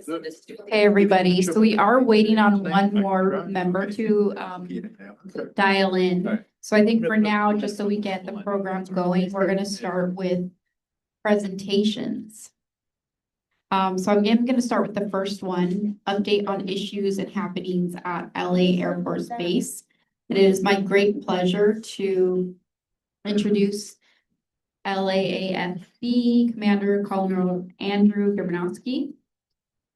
Hey, everybody. So we are waiting on one more member to dial in. So I think for now, just so we get the program going, we're going to start with presentations. So I'm going to start with the first one, update on issues and happenings at LA Air Force Base. It is my great pleasure to introduce LAAFB Commander Colonel Andrew Gabranowski.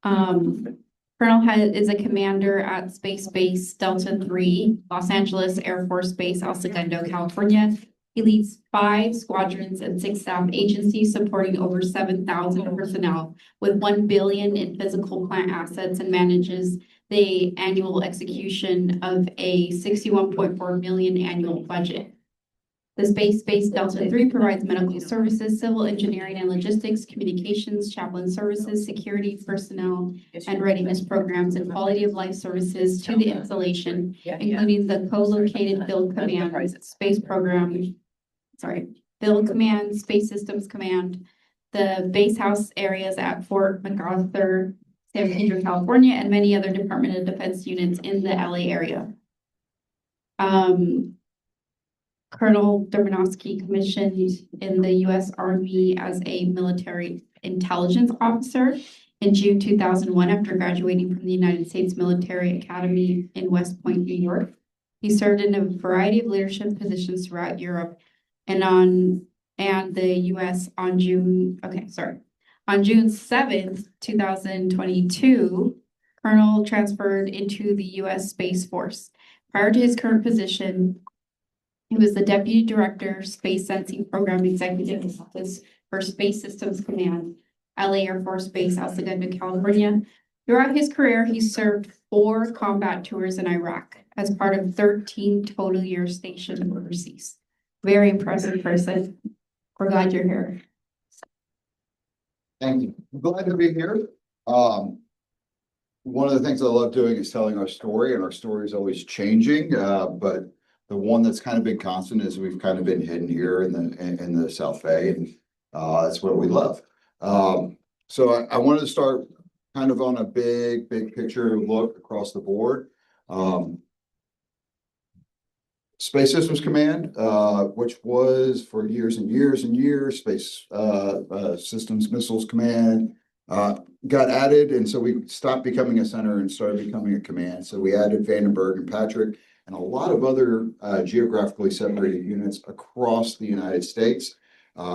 Colonel is a commander at Space Base Delta 3, Los Angeles Air Force Base, El Segundo, California. He leads 5 squadrons and 6 staff agencies supporting over 7,000 personnel with $1 billion in physical plant assets and manages the annual execution of a $61.4 million annual budget. The Space Base Delta 3 provides medical services, civil engineering and logistics, communications, chaplain services, security personnel, and readiness programs and quality of life services to the installation, including the co-located Field Command, Field Command, Space Systems Command, the base house areas at Fort MacArthur, San Pedro, California, and many other Department of Defense units in the LA area. Colonel Gabranowski commissioned in the U.S. Army as a military intelligence officer in June 2001 after graduating from the United States Military Academy in West Point, New York. He served in a variety of leadership positions throughout Europe and the U.S. on June 7th, 2022, Colonel transferred into the U.S. Space Force. Prior to his current position, he was the Deputy Director, Space Sensing Program Executive Office for Space Systems Command, LA Air Force Base, El Segundo, California. Throughout his career, he served 4 combat tours in Iraq as part of 13 total years stationed overseas. Very impressive person. We're glad you're here. Thank you. I'm glad to be here. One of the things I love doing is telling our story, and our story is always changing, but the one that's kind of been constant is we've kind of been hidden here in the South Bay, and that's what we love. So I wanted to start kind of on a big picture look across the board. Space Systems Command, which was for years and years and years, Space Systems Missiles Command, got added, and so we stopped becoming a center and started becoming a command. So we added Vandenberg and Patrick and a lot of other geographically separated units across the United States.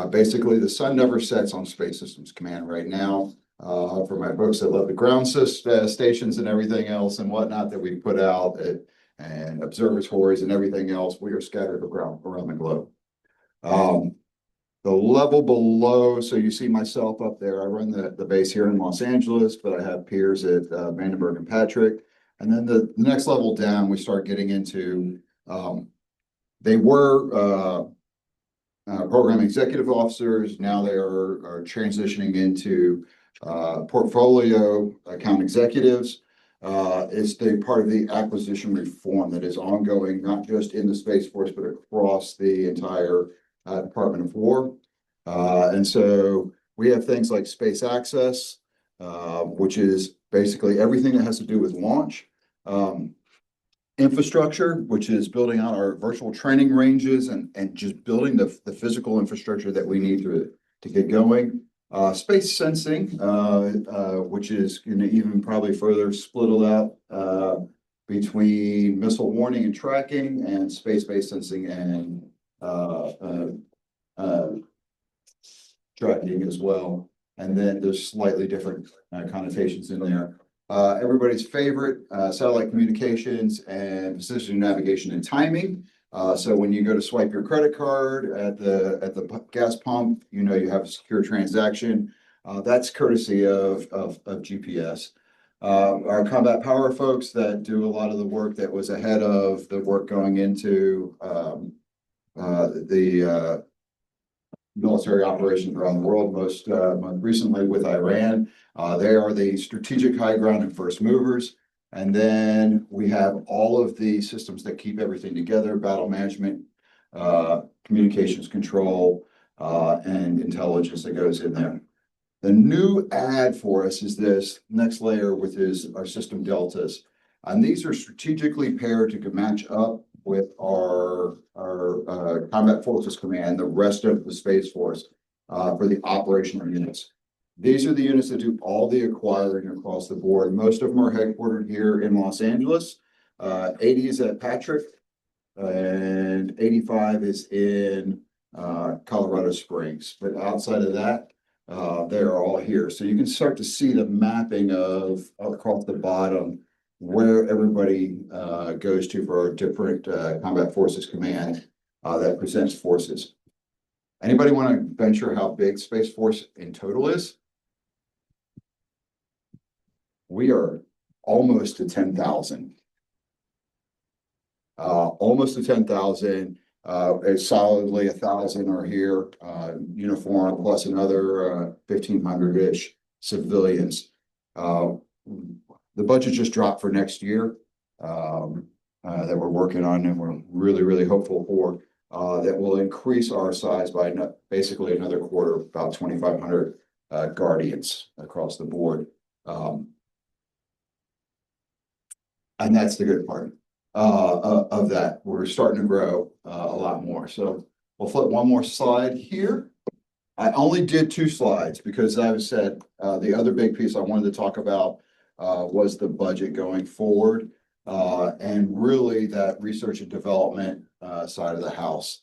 Basically, the sun never sets on Space Systems Command right now. For my folks that love the ground stations and everything else and whatnot that we put out and observatories and everything else, we are scattered around the globe. The level below, so you see myself up there. I run the base here in Los Angeles, but I have peers at Vandenberg and Patrick. And then the next level down, we start getting into, they were program executive officers. Now they are transitioning into portfolio account executives. It's the part of the acquisition reform that is ongoing, not just in the Space Force, but across the entire Department of War. And so we have things like space access, which is basically everything that has to do with launch. Infrastructure, which is building out our virtual training ranges and just building the physical infrastructure that we need to get going. Space sensing, which is going to even probably further split out between missile warning and tracking and space-based sensing and tracking as well. And then there's slightly different connotations in there. Everybody's favorite, satellite communications and precision navigation and timing. So when you go to swipe your credit card at the gas pump, you know you have a secure transaction. That's courtesy of GPS. Our combat power folks that do a lot of the work that was ahead of the work going into the military operations around the world, most recently with Iran. They are the strategic high ground and first movers. And then we have all of the systems that keep everything together: battle management, communications control, and intelligence that goes in there. The new add for us is this next layer, which is our system deltas. And these are strategically paired to match up with our Combat Forces Command, the rest of the Space Force, for the operational units. These are the units that do all the acquiring across the board. Most of them are headquartered here in Los Angeles. 80 is at Patrick, and 85 is in Colorado Springs. But outside of that, they're all here. So you can start to see the mapping of across the bottom where everybody goes to for our different Combat Forces Command that presents forces. Anybody want to venture how big Space Force in total is? We are almost to 10,000. Almost to 10,000. Solidly 1,000 are here, uniform, plus another 1,500-ish civilians. The budget just dropped for next year that we're working on, and we're really hopeful for that will increase our size by basically another quarter, about 2,500 Guardians across the board. And that's the good part of that. We're starting to grow a lot more. So we'll flip one more slide here. I only did 2 slides because I said the other big piece I wanted to talk about was the budget going forward, and really that research and development side of the house,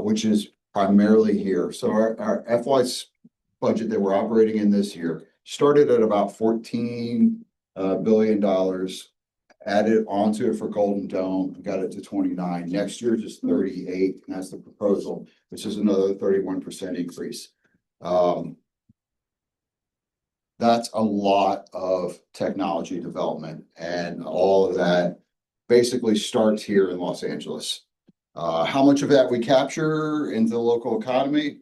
which is primarily here. So our FY budget that we're operating in this year started at about $14 billion. Added onto it for Golden Dome, got it to 29. Next year, just 38, and that's the proposal, which is another 31% increase. That's a lot of technology development, and all of that basically starts here in Los Angeles. How much of that we capture into the local economy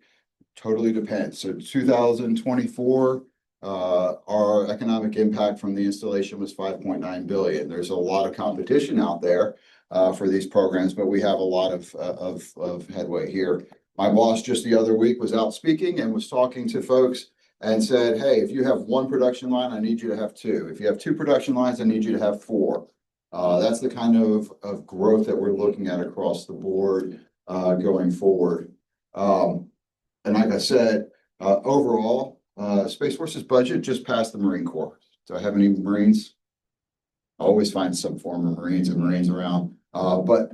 totally depends. So 2024, our economic impact from the installation was 5.9 billion. There's a lot of competition out there for these programs, but we have a lot of headway here. My boss just the other week was out speaking and was talking to folks and said, hey, if you have 1 production line, I need you to have 2. If you have 2 production lines, I need you to have 4. That's the kind of growth that we're looking at across the board going forward. And like I said, overall, Space Force's budget just passed the Marine Corps. Do I have any Marines? I always find some form of Marines and Marines around. But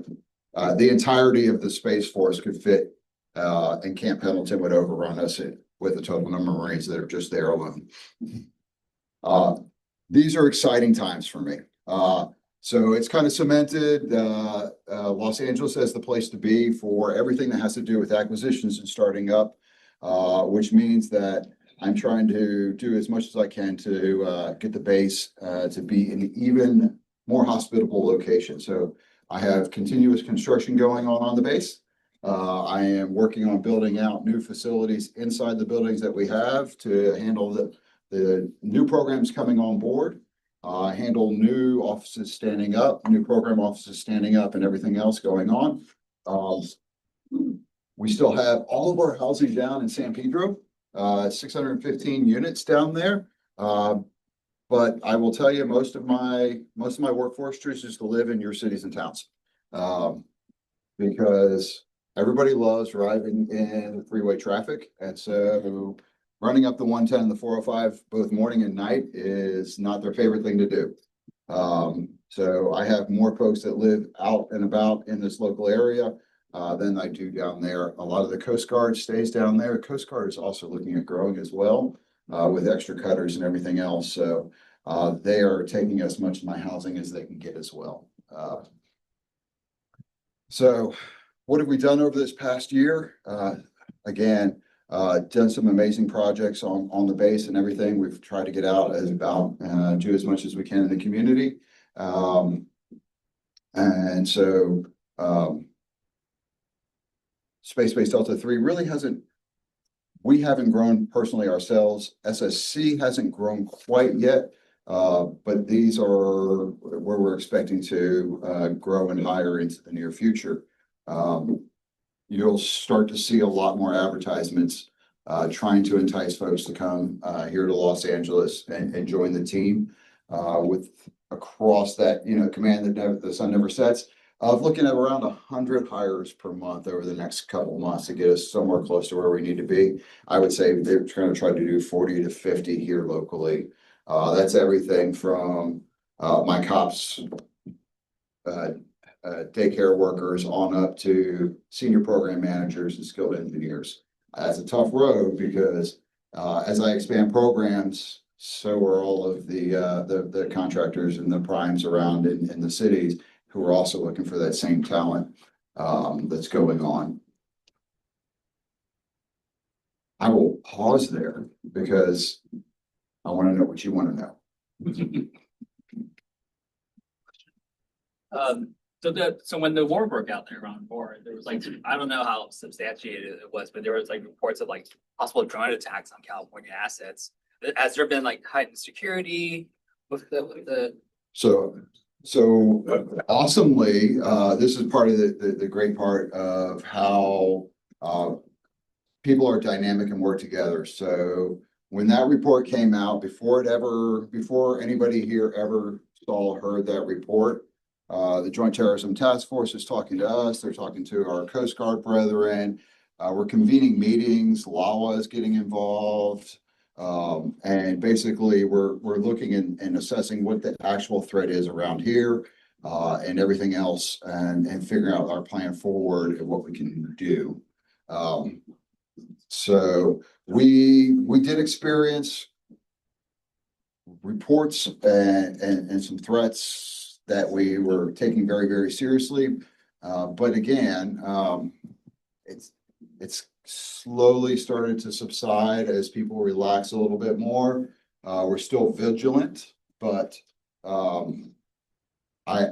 the entirety of the Space Force could fit, and Camp Pendleton would overrun us with the total number of Marines that are just there alone. These are exciting times for me. So it's kind of cemented Los Angeles as the place to be for everything that has to do with acquisitions and starting up, which means that I'm trying to do as much as I can to get the base to be an even more hospitable location. So I have continuous construction going on the base. I am working on building out new facilities inside the buildings that we have to handle the new programs coming on board, handle new offices standing up, new program offices standing up, and everything else going on. We still have all of our housing down in San Pedro. 615 units down there. But I will tell you, most of my workforce chooses to live in your cities and towns. Because everybody loves driving in the freeway traffic. And so running up the 110 and the 405 both morning and night is not their favorite thing to do. So I have more folks that live out and about in this local area than I do down there. A lot of the Coast Guard stays down there. Coast Guard is also looking at growing as well with extra cutters and everything else. So they are taking as much of my housing as they can get as well. So what have we done over this past year? Again, done some amazing projects on the base and everything. We've tried to get out do as much as we can in the community. And so Space Base Delta 3 really we haven't grown personally ourselves. SSC hasn't grown quite yet, but these are where we're expecting to grow and hire into the near future. You'll start to see a lot more advertisements trying to entice folks to come here to Los Angeles and join the team with across that, command that the sun never sets. Looking at around 100 hires per month over the next couple months to get us somewhere close to where we need to be. I would say they're going to try to do 40 to 50 here locally. That's everything from my cops, daycare workers on up to senior program managers and skilled engineers. That's a tough road because as I expand programs, so are all of the contractors and the primes around in the cities who are also looking for that same talent that's going on. I will pause there because I want to know what you want to know. So when the war broke out there around war, there was like, I don't know how substantiated it was, but there was like reports of like possible drone attacks on California assets. Has there been like heightened security with the? So awesomely, this is part of the great part of how people are dynamic and work together. So when that report came out, before anybody here ever saw or heard that report, the Joint Terrorism Task Force is talking to us. They're talking to our Coast Guard brethren. We're convening meetings. LAWA is getting involved. And basically we're looking and assessing what the actual threat is around here and everything else and figuring out our plan forward and what we can do. So we did experience reports and some threats that we were taking very, very seriously. But again, it's slowly started to subside as people relax a little bit more. We're still vigilant, but I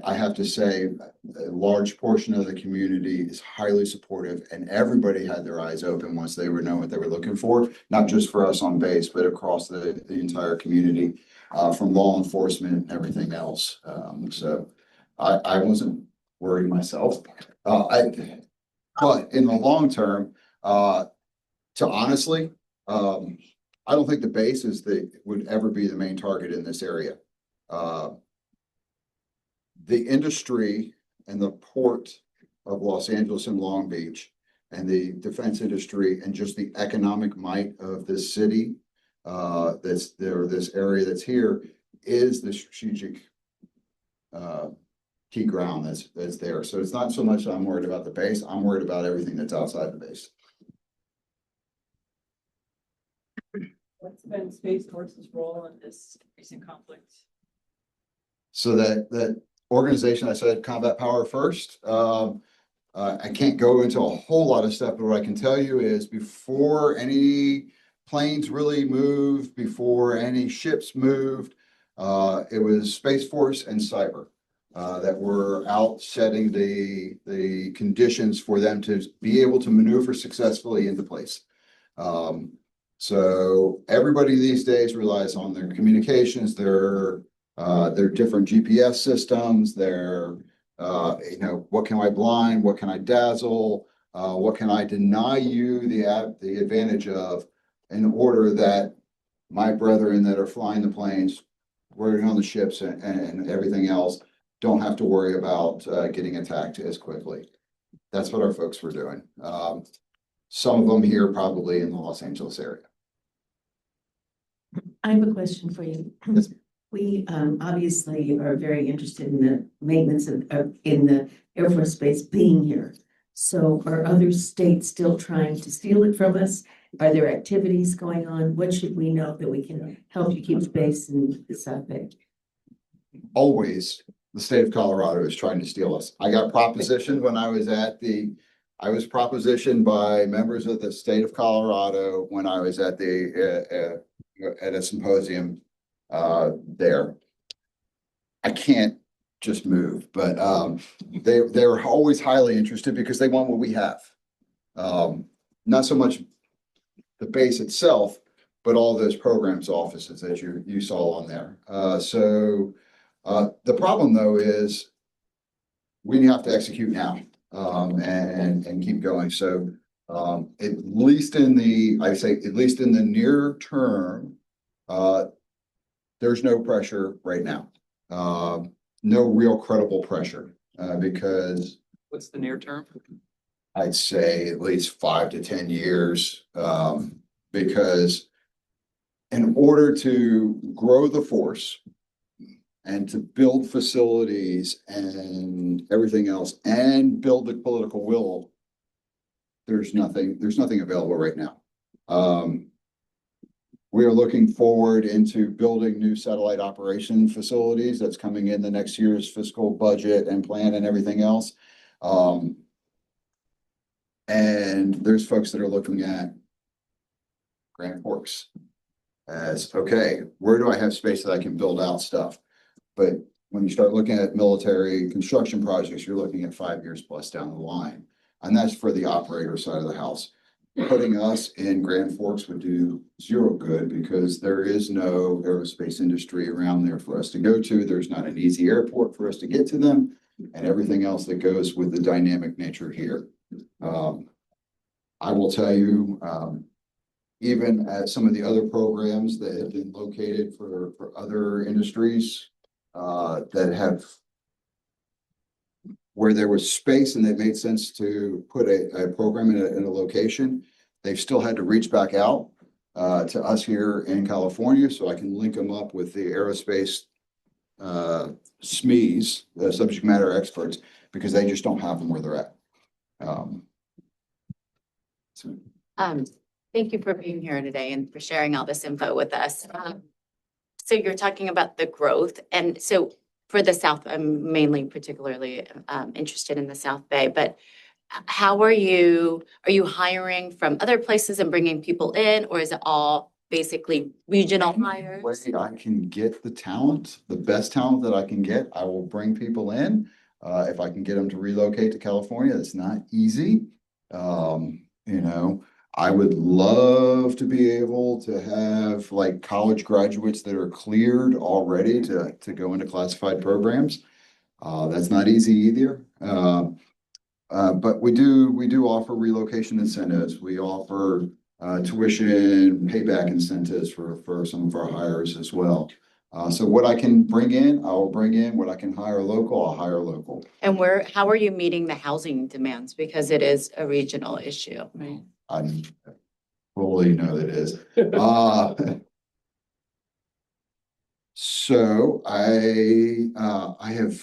have to say a large portion of the community is highly supportive and everybody had their eyes open once they were knowing what they were looking for, not just for us on base, but across the entire community, from law enforcement and everything else. So I wasn't worried myself. But in the long term, to honestly, I don't think the base would ever be the main target in this area. The industry and the port of Los Angeles and Long Beach and the defense industry and just the economic might of this city that's there, this area that's here is the strategic key ground that's there. So it's not so much I'm worried about the base, I'm worried about everything that's outside the base. What's been Space Force's role in this recent conflict? So that organization, I said combat power first. I can't go into a whole lot of stuff, but what I can tell you is before any planes really moved, before any ships moved, it was Space Force and cyber that were out setting the conditions for them to be able to maneuver successfully into place. So everybody these days relies on their communications, their different GPS systems, what can I blind, what can I dazzle, what can I deny you the advantage of in order that my brethren that are flying the planes, working on the ships and everything else don't have to worry about getting attacked as quickly. That's what our folks were doing. Some of them here probably in the Los Angeles area. I have a question for you. Yes. We obviously are very interested in the maintenance in the Air Force Base being here. So are other states still trying to steal it from us? Are there activities going on? What should we know that we can help you keep the base in the South Bay? Always the state of Colorado is trying to steal us. I got propositioned when I was propositioned by members of the state of Colorado when I was at at a symposium there. I can't just move, but they're always highly interested because they want what we have. Not so much the base itself, but all those programs offices that you saw on there. So the problem though is we have to execute now and keep going. So At least in the, I say, at least in the near term, there's no pressure right now. No real credible pressure, because What's the near term? I'd say at least 5 to 10 years, because in order to grow the force and to build facilities and everything else and build the political will, there's nothing available right now. We are looking forward into building new satellite operation facilities that's coming in the next year's fiscal budget and plan and everything else. And there's folks that are looking at Grand Forks as, okay, where do I have space that I can build out stuff? But when you start looking at military construction projects, you're looking at 5 years plus down the line. And that's for the operator side of the house. Putting us in Grand Forks would do zero good because there is no aerospace industry around there for us to go to. There's not an easy airport for us to get to them and everything else that goes with the dynamic nature here. I will tell you, even at some of the other programs that have been located for other industries, that have where there was space and it made sense to put a program in a location, they've still had to reach back out to us here in California so I can link them up with the aerospace SMEs, the subject matter experts, because they just don't have them where they're at. Thank you for being here today and for sharing all this info with us. So you're talking about the growth, and so for the South, I'm mainly particularly interested in the South Bay, but how are you hiring from other places and bringing people in, or is it all basically regional hires? Way I can get the talent, the best talent that I can get, I will bring people in. If I can get them to relocate to California, it's not easy. You know, I would love to be able to have like college graduates that are cleared already to go into classified programs. That's not easy either. But we do offer relocation incentives. We offer tuition payback incentives for some of our hires as well. So what I can bring in, I will bring in. What I can hire local, I'll hire local. And how are you meeting the housing demands? Because it is a regional issue, right? I fully know that it is. So I have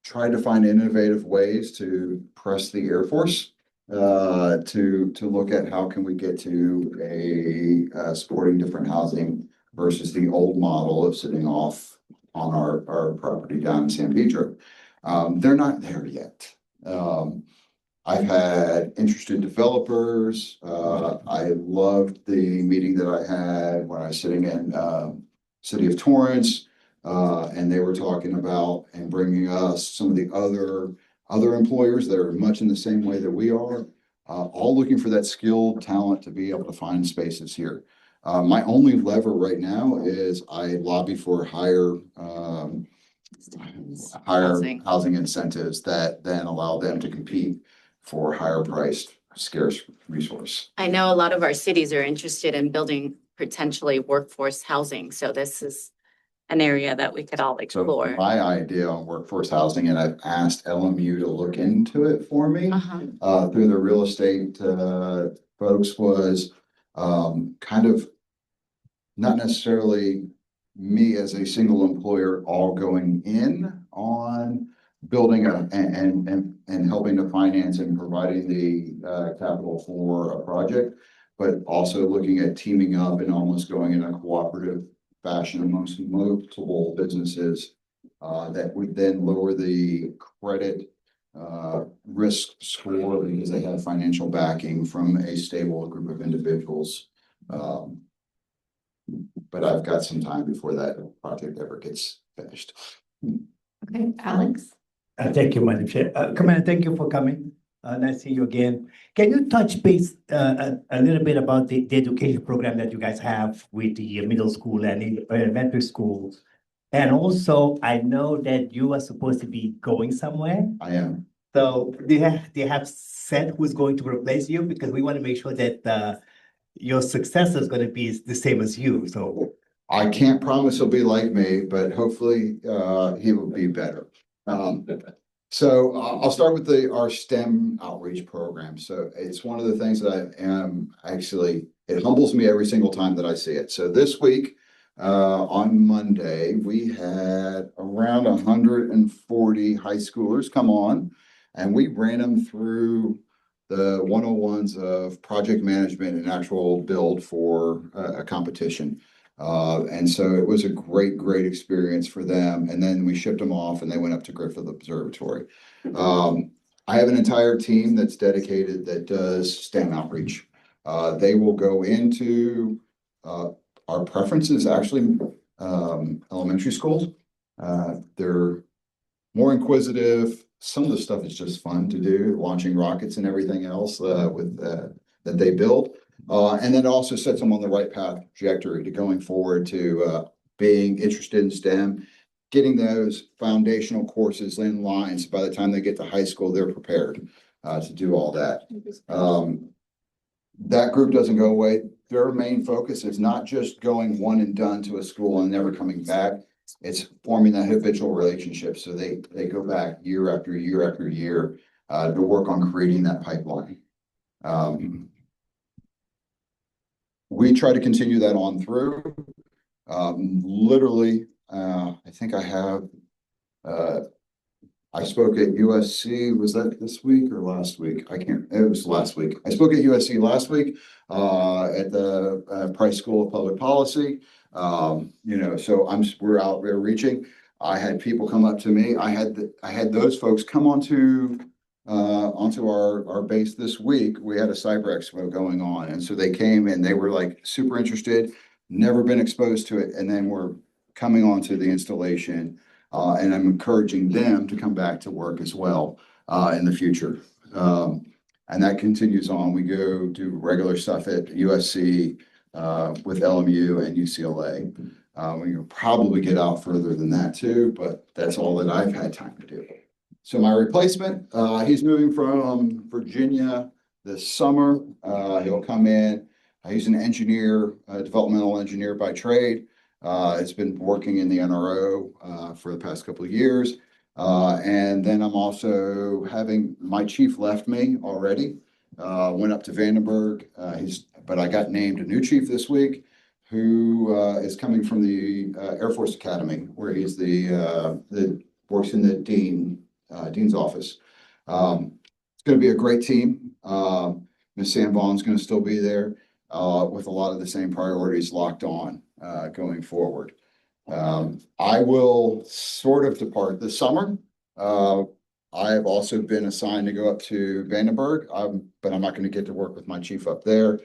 tried to find innovative ways to press the Air Force to look at how can we get to supporting different housing versus the old model of sitting off on our property down in San Pedro. They're not there yet. I've had interested developers. I loved the meeting that I had when I was sitting in City of Torrance, and they were talking about and bringing us some of the other employers that are much in the same way that we are, all looking for that skilled talent to be able to find spaces here. My only lever right now is I lobby for higher housing incentives that then allow them to compete for higher priced, scarce resource. I know a lot of our cities are interested in building potentially workforce housing, so this is an area that we could all explore. So my idea on workforce housing, and I've asked LMU to look into it for me through the real estate folks, was kind of not necessarily me as a single employer all going in on building and helping to finance and providing the capital for a project, but also looking at teaming up and almost going in a cooperative fashion amongst multiple businesses that would then lower the credit risk score because they have financial backing from a stable group of individuals. But I've got some time before that project ever gets finished. Okay, Alex? Thank you, Madam Chair. Commander, thank you for coming. Nice to see you again. Can you touch base a little bit about the education program that you guys have with the middle school and elementary schools? And also, I know that you are supposed to be going somewhere. I am. So do you have said who's going to replace you? Because we want to make sure that your successor is going to be the same as you, so. I can't promise he'll be like me, but hopefully, he will be better. So I'll start with our STEM outreach program. So it's one of the things that I am actually, it humbles me every single time that I see it. So this week, on Monday, we had around 140 high schoolers come on, and we ran them through the 101s of project management and actual build for a competition. And so it was a great experience for them. And then we shipped them off and they went up to Griffith Observatory. I have an entire team that's dedicated that does STEM outreach. They will go into our preferences, actually, elementary schools. They're more inquisitive. Some of the stuff is just fun to do, launching rockets and everything else with that they build. And then it also sets them on the right path trajectory to going forward to being interested in STEM, getting those foundational courses in line. So by the time they get to high school, they're prepared to do all that. That group doesn't go away. Their main focus is not just going one and done to a school and never coming back. It's forming that habitual relationship. So they go back year after year after year to work on creating that pipeline. We try to continue that on through. Literally, I think I have, I spoke at USC, was that this week or last week? It was last week. I spoke at USC last week at the Price School of Public Policy. So we're out there reaching. I had people come up to me. I had those folks come onto our base this week. We had a cyber expo going on. And so they came and they were like super interested, never been exposed to it. And then we're coming onto the installation. And I'm encouraging them to come back to work as well in the future. And that continues on. We go do regular stuff at USC with LMU and UCLA. We will probably get out further than that too, but that's all that I've had time to do. So my replacement, he's moving from Virginia this summer. He'll come in. He's an engineer, a developmental engineer by trade. Has been working in the NRO for the past couple of years. And then I'm also having, my chief left me already, went up to Vandenberg. But I got named a new chief this week who is coming from the Air Force Academy, where he's works in the dean's office. It's going to be a great team. Ms. Sanbon's going to still be there with a lot of the same priorities locked on going forward. I will sort of depart this summer. I have also been assigned to go up to Vandenberg, but I'm not going to get to work with my chief up there.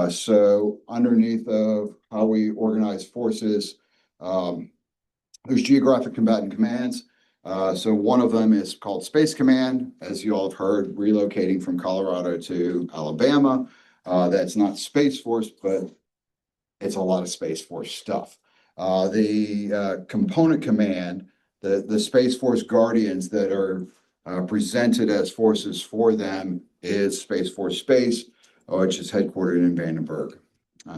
So underneath of how we organize forces, there's geographic combatant commands. So one of them is called Space Command, as you all have heard, relocating from Colorado to Alabama. That's not Space Force, but it's a lot of Space Force stuff. The component command, the Space Force Guardians that are presented as forces for them is Space Force Space, which is headquartered in Vandenberg.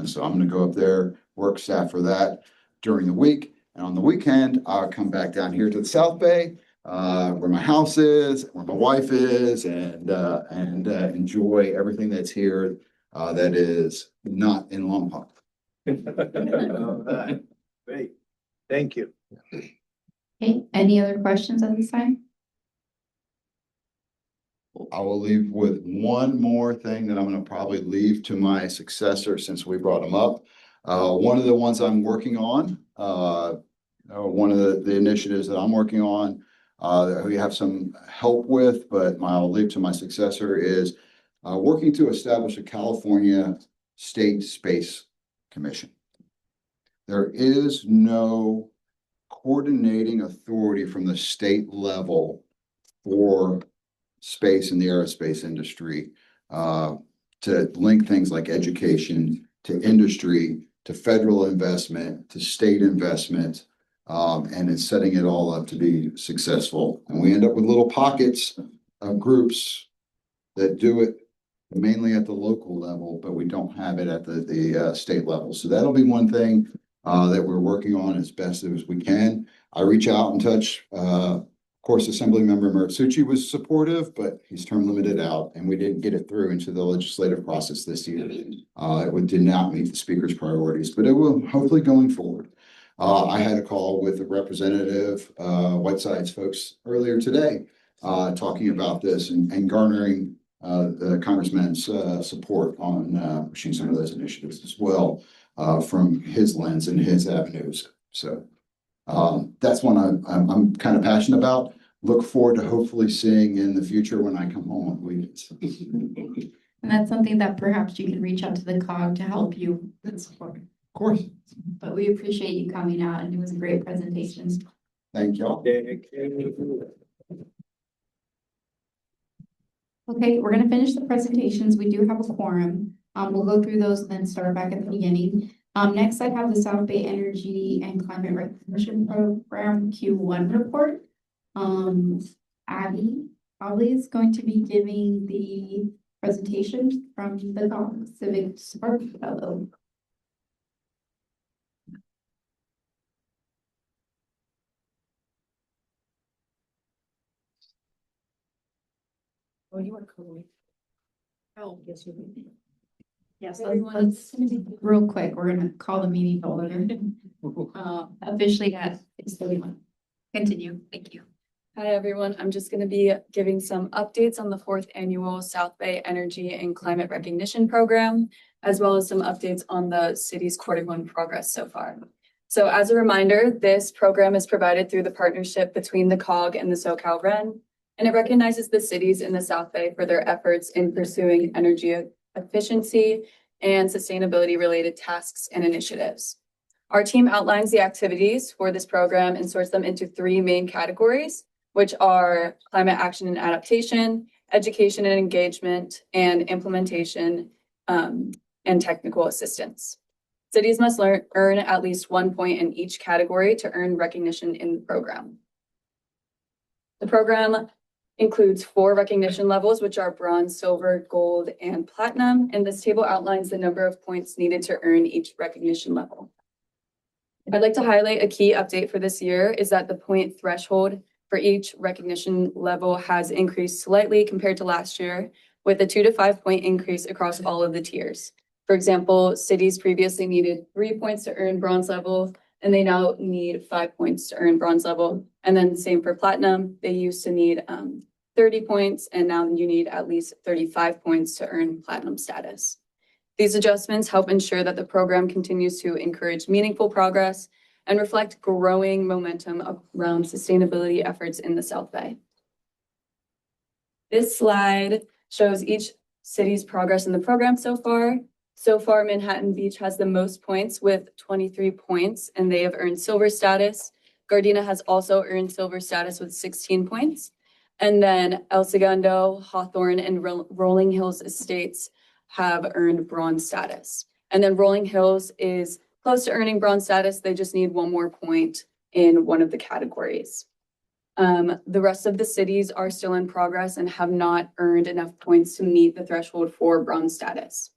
So I'm going to go up there, work staff for that during the week. And on the weekend, I'll come back down here to the South Bay, where my house is, where my wife is, and enjoy everything that's here that is not in Lompoc. All right. Great. Thank you. Okay, any other questions at this time? I will leave with one more thing that I'm going to probably leave to my successor since we brought him up. One of the ones I'm working on, one of the initiatives that I'm working on, that we have some help with, but I'll leave to my successor, is working to establish a California State Space Commission. There is no coordinating authority from the state level for space in the aerospace industry to link things like education to industry, to federal investment, to state investment, and it's setting it all up to be successful. And we end up with little pockets of groups that do it mainly at the local level, but we don't have it at the state level. So that'll be one thing that we're working on as best as we can. I reach out and touch, of course, Assemblymember Maritsucci was supportive, but he's term limited out and we didn't get it through into the legislative process this year. Did not meet the speaker's priorities, but it will hopefully going forward. I had a call with a representative, Whiteside's folks earlier today, talking about this and garnering the congressman's support on pushing some of those initiatives as well from his lens and his avenues. So that's one I'm kind of passionate about. Look forward to hopefully seeing in the future when I come home on weekends. And that's something that perhaps you can reach out to the COG to help you with support. Of course. But we appreciate you coming out, and it was a great presentation. Thank y'all. Okay, we're gonna finish the presentations. We do have a quorum. We'll go through those and then start back at the beginning. Next I have the South Bay Energy and Climate Recognition Program Q1 report. Abby probably is going to be giving the presentation from the COG Civic Spark Fellow. Oh, you are cool. Oh, yes, you do. Yes, Everyone, real quick, we're gonna call the meeting to order. Officially at 6:31. Continue, thank you. Hi, everyone. I'm just going to be giving some updates on the 4th annual South Bay Energy and Climate Recognition Program, as well as some updates on the city's Q1 progress so far. So as a reminder, this program is provided through the partnership between the COG and the SoCal REN, and it recognizes the cities in the South Bay for their efforts in pursuing energy efficiency and sustainability related tasks and initiatives. Our team outlines the activities for this program and sorts them into 3 main categories, which are climate action and adaptation, education and engagement, and implementation and technical assistance. Cities must earn at least 1 point in each category to earn recognition in the program. The program includes 4 recognition levels, which are bronze, silver, gold, and platinum. And this table outlines the number of points needed to earn each recognition level. I'd like to highlight a key update for this year is that the point threshold for each recognition level has increased slightly compared to last year, with a 2 to 5 point increase across all of the tiers. For example, cities previously needed 3 points to earn bronze level, and they now need 5 points to earn bronze level. And then same for platinum. They used to need 30 points, and now you need at least 35 points to earn platinum status. These adjustments help ensure that the program continues to encourage meaningful progress and reflect growing momentum around sustainability efforts in the South Bay. This slide shows each city's progress in the program so far. So far, Manhattan Beach has the most points with 23 points, and they have earned silver status. Gardena has also earned silver status with 16 points. And then El Segundo, Hawthorne, and Rolling Hills Estates have earned bronze status. And then Rolling Hills is close to earning bronze status. They just need 1 more point in one of the categories. The rest of the cities are still in progress and have not earned enough points to meet the threshold for bronze status.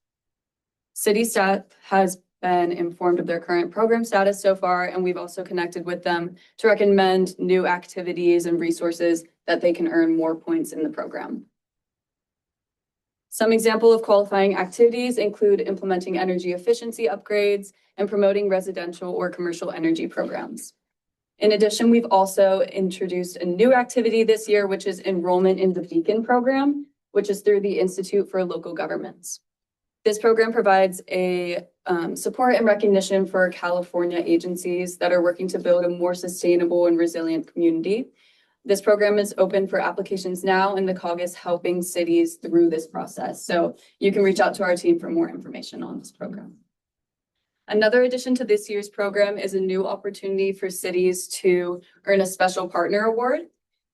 City staff has been informed of their current program status so far, and we've also connected with them to recommend new activities and resources that they can earn more points in the program. Some example of qualifying activities include implementing energy efficiency upgrades and promoting residential or commercial energy programs. In addition, we've also introduced a new activity this year, which is enrollment in the Beacon program, which is through the Institute for Local Governments. This program provides a support and recognition for California agencies that are working to build a more sustainable and resilient community. This program is open for applications now, and the COG is helping cities through this process. So you can reach out to our team for more information on this program. Another addition to this year's program is a new opportunity for cities to earn a special partner award.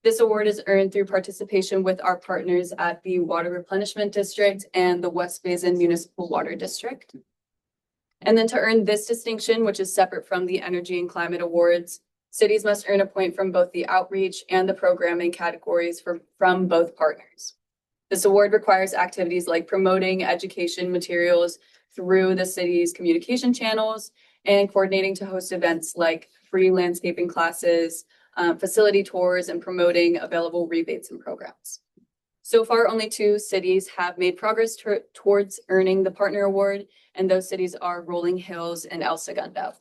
This award is earned through participation with our partners at the Water Replenishment District and the West Basin Municipal Water District. And then to earn this distinction, which is separate from the Energy and Climate Awards, Cities must earn a point from both the outreach and the programming categories from both partners. This award requires activities like promoting education materials through the city's communication channels and coordinating to host events like free landscaping classes, facility tours, and promoting available rebates and programs. So far, only 2 cities have made progress towards earning the partner award, and those cities are Rolling Hills and El Segundo.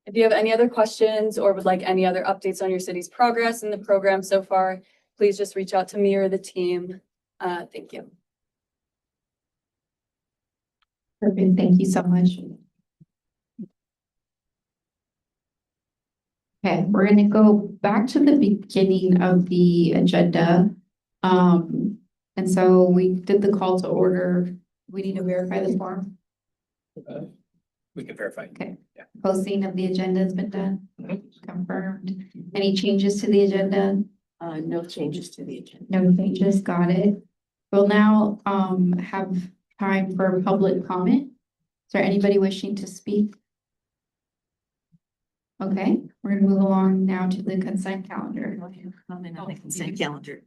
If you have any other questions or would like any other updates on your city's progress in the program so far, please just reach out to me or the team. Thank you. Perfect. Thank you so much. Okay, we're gonna go back to the beginning of the agenda. And so we did the call to order. We need to verify the form. We can verify. Okay. Yeah. Posting of the agenda has been done. Confirmed. Any changes to the agenda? No changes to the agenda. No changes. Got it. We'll now have time for public comment. Is there anybody wishing to speak? Okay, we're gonna move along now to the consent calendar. Comment on the consent calendar.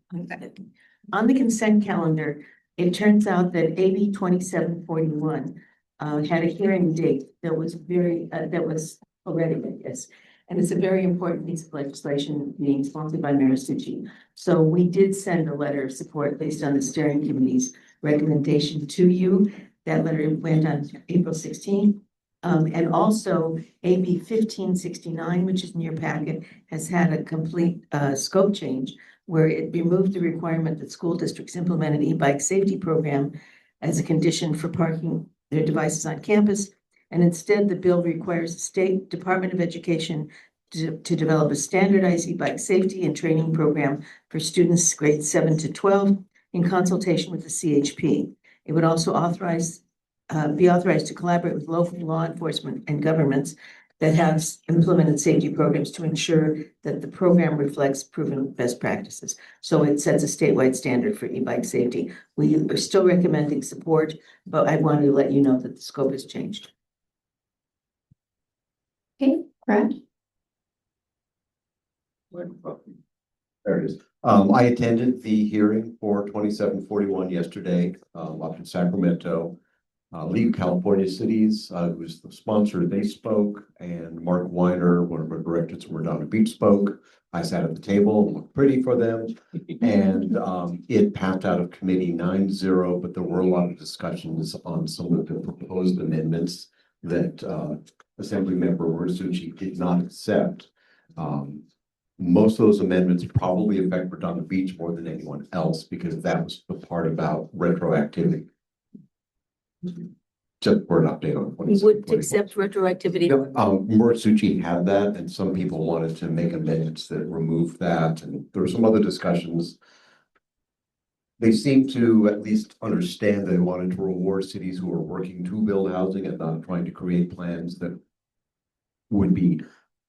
On the consent calendar, it turns out that AB 2741 had a hearing date that was already, I guess. And it's a very important piece of legislation being sponsored by Mayor Suchi. So we did send a letter of support based on the steering committee's recommendation to you. That letter went on April 16th. And also AB 1569, which is in your packet, has had a complete scope change where it removed the requirement that school districts implement an e-bike safety program as a condition for parking their devices on campus. And instead, the bill requires the State Department of Education to develop a standardized e-bike safety and training program for students grades 7 to 12 in consultation with the CHP. It would also be authorized to collaborate with local law enforcement and governments that have implemented safety programs to ensure that the program reflects proven best practices. So it sets a statewide standard for e-bike safety. We are still recommending support, but I wanted to let you know that the scope has changed. Okay, Brad? There it is. I attended the hearing for 2741 yesterday, up in Sacramento. League of California Cities, who was the sponsor, they spoke, and Mark Weiner, one of our directors from Redondo Beach, spoke. I sat at the table, looked pretty for them, and it passed out of committee 9-0, but there were a lot of discussions on some of the proposed amendments that Assemblymember Wersucci did not accept. Most of those amendments probably affect Redondo Beach more than anyone else because that was the part about retroactivity. Just for an update on. We would accept retroactivity. Wersucci had that, and some people wanted to make amendments that remove that, and there were some other discussions. They seem to at least understand they wanted to reward cities who are working to build housing and not trying to create plans that would be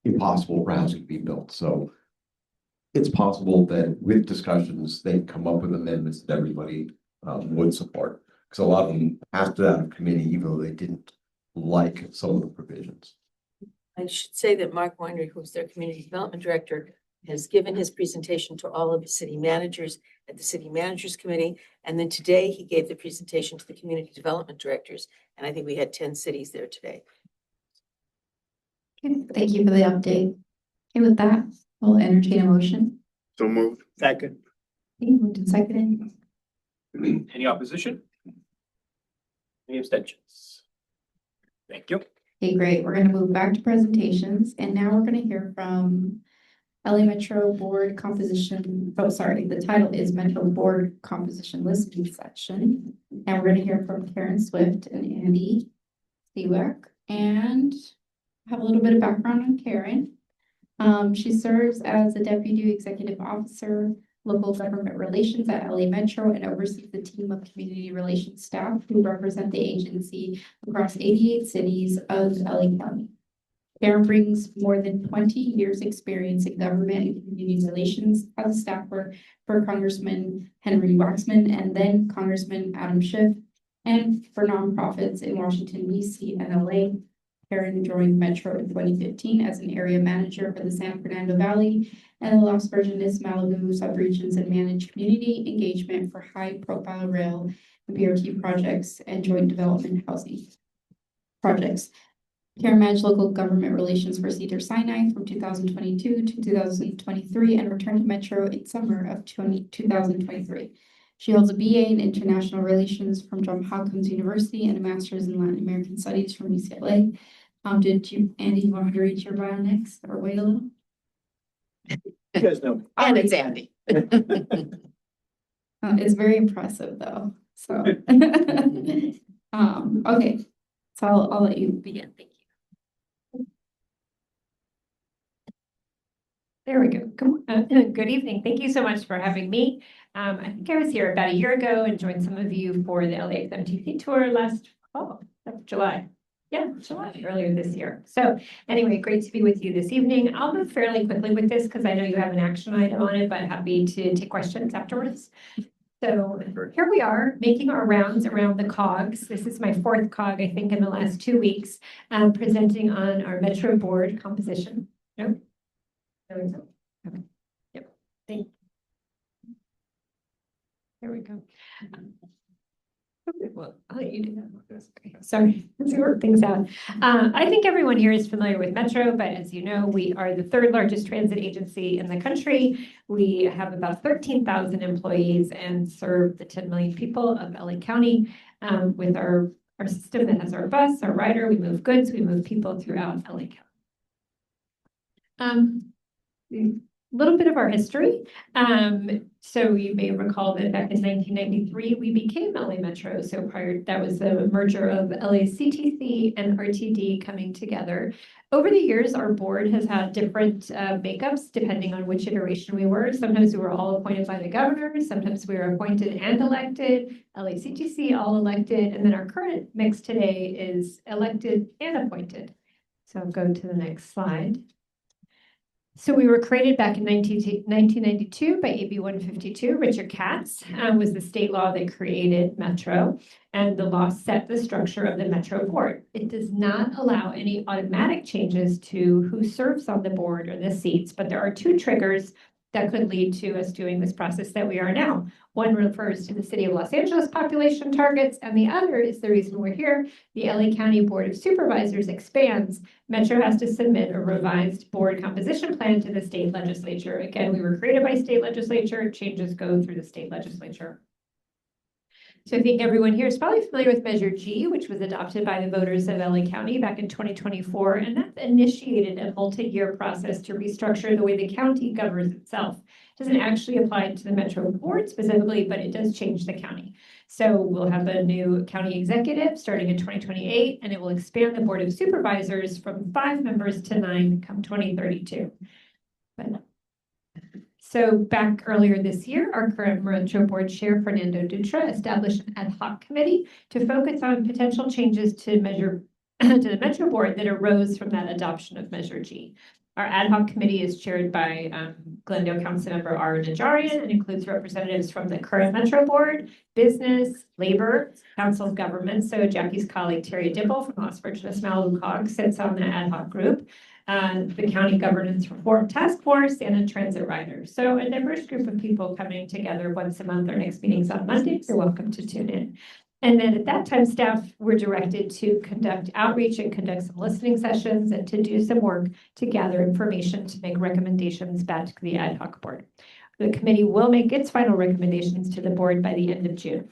impossible for housing to be built. So it's possible that with discussions, they come up with amendments that everybody would support. Because a lot of them passed it out of committee, even though they didn't like some of the provisions. I should say that Mark Weiner, who's their community development director, has given his presentation to all of the city managers at the city managers committee. And then today he gave the presentation to the community development directors. And I think we had 10 cities there today. Okay, thank you for the update. Okay, with that, we'll entertain a motion. So moved. Second. Okay, moved and seconded. Any opposition? Any abstentions? Thank you. Okay, great. We're gonna move back to presentations, and now we're gonna hear from LA Metro Board Composition. Oh, sorry, the title is Metro Board Composition Listing Section. And we're gonna hear from Karen Swift and Andy Seawick, and have a little bit of background on Karen. She serves as the Deputy Executive Officer, Local Government Relations at LA Metro, and oversees the team of community relations staff who represent the agency across 88 cities of LA County. Karen brings more than 20 years experience in government and community relations as a staffer for Congressman Henry Waxman and then Congressman Adam Schiff, and for nonprofits in Washington, D.C. and LA. Karen joined Metro in 2015 as an area manager for the San Fernando Valley and the Las Virgenes Malibu subregions and managed community engagement for high-profile rail and BRT projects and joint development housing projects. Karen managed local government relations for Cedar Sinai from 2022 to 2023 and returned to Metro in summer of 2023. She holds a BA in International Relations from Johns Hopkins University and a master's in Latin American Studies from UCLA. Andy, you want to read your bio next or wait a little? You guys know. And it's Andy. It's very impressive though, so. Okay, so I'll let you begin, thank you. There we go. Good evening. Thank you so much for having me. I think I was here about a year ago and joined some of you for the LAXMTC tour last fall, July. Yeah, July, earlier this year. So anyway, great to be with you this evening. I'll move fairly quickly with this because I know you have an action item on it, but happy to take questions afterwards. So here we are making our rounds around the COGs. This is my fourth COG, I think, in the last 2 weeks, presenting on our Metro board composition. Nope. There we go. Okay. Yep. Thank you. There we go. Okay, well, I'll let you do that. Okay. Sorry, let's work things out. I think everyone here is familiar with Metro, but as you know, we are the third largest transit agency in the country. We have about 13,000 employees and serve the 10 million people of LA County with our system that has our bus, our rider. We move goods, we move people throughout LA County. A little bit of our history. So you may recall that back in 1993, we became LA Metro. So that was the merger of LACTC and RTD coming together. Over the years, our board has had different makeups depending on which iteration we were. Sometimes we were all appointed by the governor. Sometimes we were appointed and elected. LACTC all elected. And then our current mix today is elected and appointed. So I'll go to the next slide. So we were created back in 1992 by AB 152. Richard Katz was the state law that created Metro, and the law set the structure of the Metro board. It does not allow any automatic changes to who serves on the board or the seats, but there are 2 triggers that could lead to us doing this process that we are now. One refers to the City of Los Angeles population targets, and the other is the reason we're here. The LA County Board of Supervisors expands. Metro has to submit a revised board composition plan to the state legislature. Again, we were created by state legislature. Changes go through the state legislature. So I think everyone here is probably familiar with Measure G, which was adopted by the voters of LA County back in 2024, and that initiated a multi-year process to restructure the way the county governs itself. It doesn't actually apply to the Metro board specifically, but it does change the county. So we'll have a new county executive starting in 2028, and it will expand the Board of Supervisors from 5 members to 9 come 2032. So back earlier this year, our current Metro Board Chair, Fernando Dutra, established an ad hoc committee to focus on potential changes to the Metro Board that arose from that adoption of Measure G. Our ad hoc committee is chaired by Glendale Councilmember Ara Najarian and includes representatives from the current Metro Board, business, labor, council of government. So Jackie's colleague Terry Dibble from Las Virgenes Malibu COG sits on the ad hoc group. The County Governance Reform Task Force, and a transit rider. So a diverse group of people coming together once a month. Our next meeting's on Monday. You're welcome to tune in. And then at that time, staff were directed to conduct outreach and conduct some listening sessions and to do some work to gather information to make recommendations back to the ad hoc board. The committee will make its final recommendations to the board by the end of June.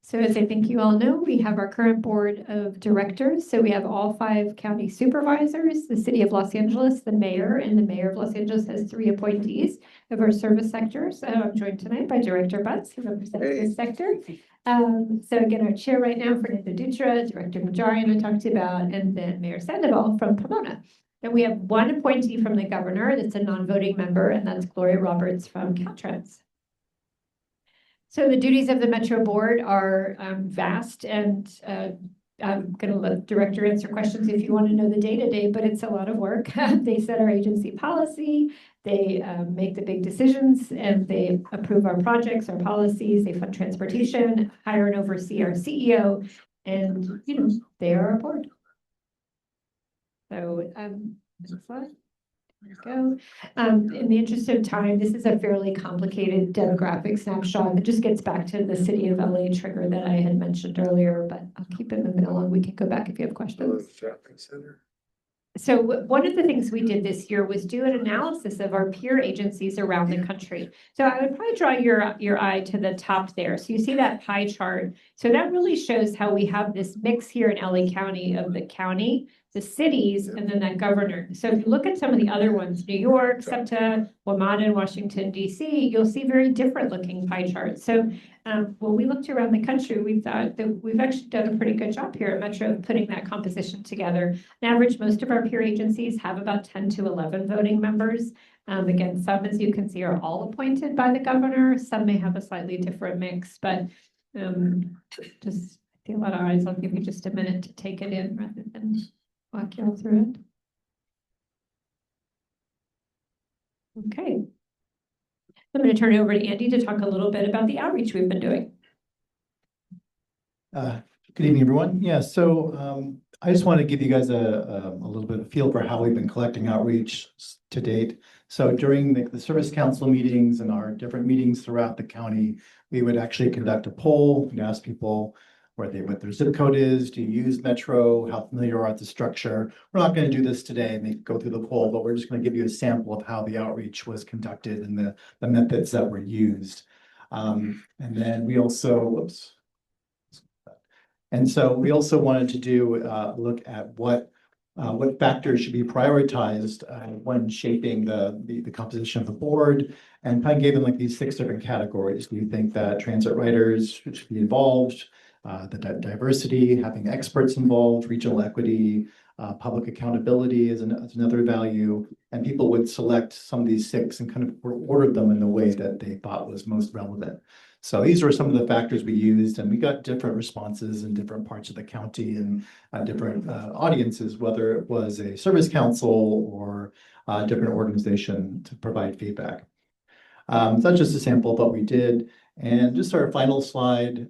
So as I think you all know, we have our current board of directors. So we have all 5 county supervisors, the City of Los Angeles, the mayor, and the mayor of Los Angeles has 3 appointees of our service sectors. I'm joined tonight by Director Butts, who represents this sector. So again, our chair right now, Fernando Dutra, Director Najarian I talked about, and then Mayor Sandoval from Pomona. Then we have 1 appointee from the governor that's a non-voting member, and that's Gloria Roberts from Caltrans. So the duties of the Metro Board are vast, and I'm going to let the director answer questions if you want to know the day-to-day, but it's a lot of work. They set our agency policy, they make the big decisions, and they approve our projects, our policies, they fund transportation, hire and oversee our CEO, and, they are our board. So, next slide. There we go. In the interest of time, this is a fairly complicated demographic snapshot that just gets back to the city of LA trigger that I had mentioned earlier, but I'll keep it in the middle and we can go back if you have questions. So one of the things we did this year was do an analysis of our peer agencies around the country. So I would probably draw your eye to the top there. So you see that pie chart. So that really shows how we have this mix here in LA County of the county, the cities, and then that governor. So if you look at some of the other ones, New York, SEPTA, WMATA, and Washington, D.C., you'll see very different looking pie charts. So when we looked around the country, we thought that we've actually done a pretty good job here at Metro of putting that composition together. On average, most of our peer agencies have about 10 to 11 voting members. Again, some, as you can see, are all appointed by the governor. Some may have a slightly different mix, but just I see a lot of eyes. I'll give you just a minute to take it in rather than walk you all through it. Okay. I'm going to turn it over to Andy to talk a little bit about the outreach we've been doing. Good evening, everyone. Yeah, so I just want to give you guys a little bit of feel for how we've been collecting outreach to date. So during the service council meetings and our different meetings throughout the county, we would actually conduct a poll and ask people what their zip code is, do you use Metro, how familiar you are with the structure. We're not going to do this today and go through the poll, but we're just going to give you a sample of how the outreach was conducted and the methods that were used. And then we also, we also wanted to do look at what factors should be prioritized when shaping the composition of the board, and kind of gave them like these 6 different categories. Do you think that transit riders should be involved? The diversity, having experts involved, regional equity, public accountability is another value, and people would select some of these 6 and kind of order them in the way that they thought was most relevant. So these are some of the factors we used, and we got different responses in different parts of the county and different audiences, whether it was a service council or a different organization to provide feedback. So that's just a sample of what we did. And just our final slide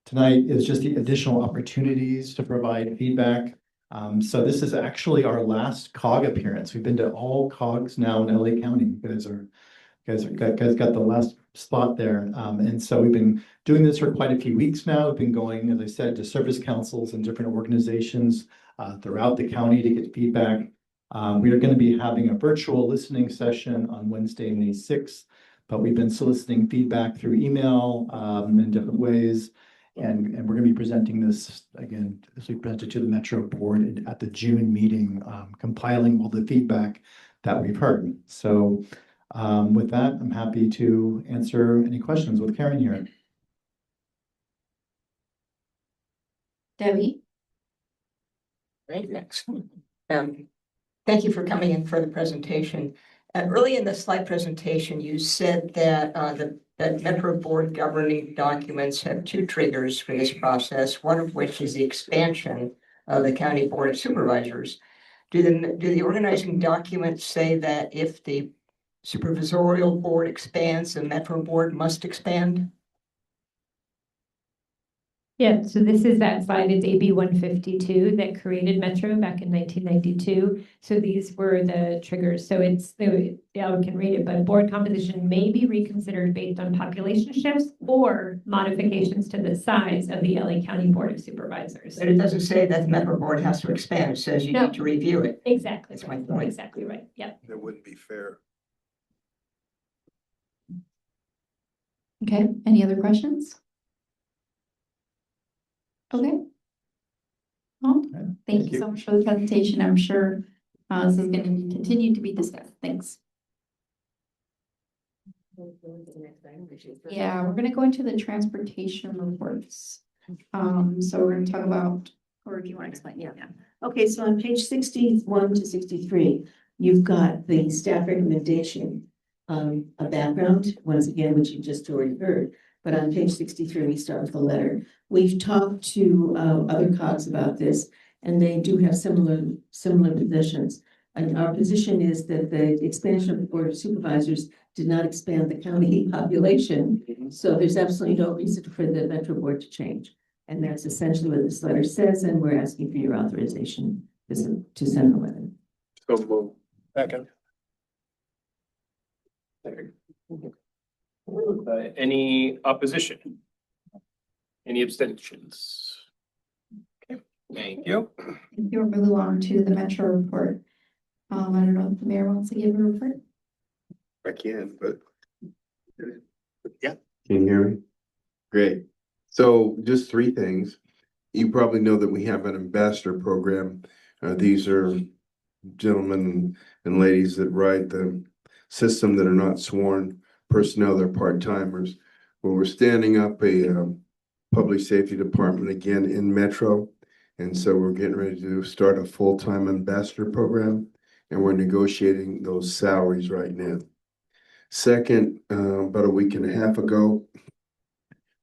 tonight is just the additional opportunities to provide feedback. So this is actually our last COG appearance. We've been to all COGs now in LA County. You guys got the last spot there. And so we've been doing this for quite a few weeks now. We've been going, as I said, to service councils and different organizations throughout the county to get feedback. We are going to be having a virtual listening session on Wednesday, May 6th, but we've been soliciting feedback through email in different ways. And we're going to be presenting this again, as we presented to the Metro board at the June meeting, compiling all the feedback that we've heard. So with that, I'm happy to answer any questions with Karen here. Debbie? Great, next. Thank you for coming in for the presentation. Early in the slide presentation, you said that that Metro Board governing documents have 2 triggers for this process, one of which is the expansion of the County Board of Supervisors. Do the organizing documents say that if the supervisorial board expands, the Metro Board must expand? Yeah, so this is that slide. It's AB 152 that created Metro back in 1992. So these were the triggers. So yeah, we can read it, but board composition may be reconsidered based on population shifts or modifications to the size of the LA County Board of Supervisors. But it doesn't say that the Metro Board has to expand. It says you need to review it. Exactly. That's my point. Exactly right. Yep. That wouldn't be fair. Okay, any other questions? Okay. Well, thank you so much for the presentation. I'm sure this is going to continue to be discussed. Thanks. Yeah, we're going to go into the transportation reports. So we're going to talk about, or do you want to explain? Yeah. Okay, so on page 61 to 63, you've got the staff recommendation, a background, once again, which you just already heard. But on page 63, we start with the letter. We've talked to other COGs about this, and they do have similar positions. And our position is that the expansion of the Board of Supervisors did not expand the county population. So there's absolutely no reason for the Metro Board to change. And that's essentially what this letter says, and we're asking for your authorization to Central Weather. So move. Second. Any opposition? Any abstentions? Okay, thank you. You'll move along to the Metro report. I don't know if the mayor wants to give a report. I can, but. Yeah. Can you hear me? Great. So just three things. You probably know that we have an ambassador program. These are gentlemen and ladies that ride the system that are not sworn personnel, they're part-timers. Well, we're standing up a public safety department again in Metro. And so we're getting ready to start a full-time ambassador program, and we're negotiating those salaries right now. Second, about a week and a half ago,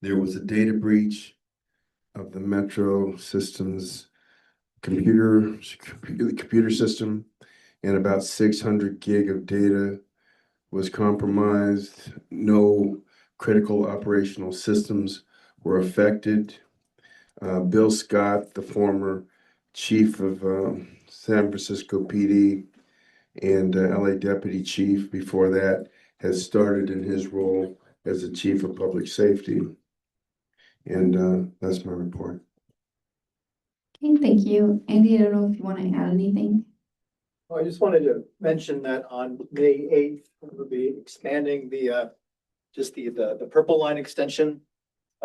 there was a data breach of the Metro systems computer system, and about 600 gig of data was compromised. No critical operational systems were affected. Bill Scott, the former chief of San Francisco PD and LA deputy chief before that, has started in his role as the chief of public safety. And that's my report. Okay, thank you. Andy, I don't know if you want to add anything. I just wanted to mention that on May 8th, we'll be expanding the purple line extension,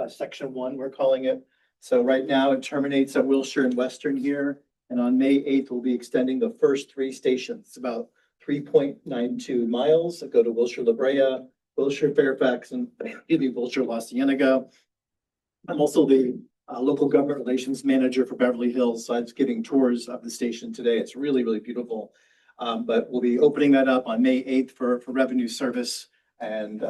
section 1, we're calling it. So right now it terminates at Wilshire and Western here. And on May 8th, we'll be extending the first 3 stations. It's about 3.92 miles that go to Wilshire La Brea, Wilshire Fairfax, and Wilshire La Cienega. I'm also the local government relations manager for Beverly Hills. So I was giving tours of the station today. It's really, really beautiful. But we'll be opening that up on May 8th for revenue service. And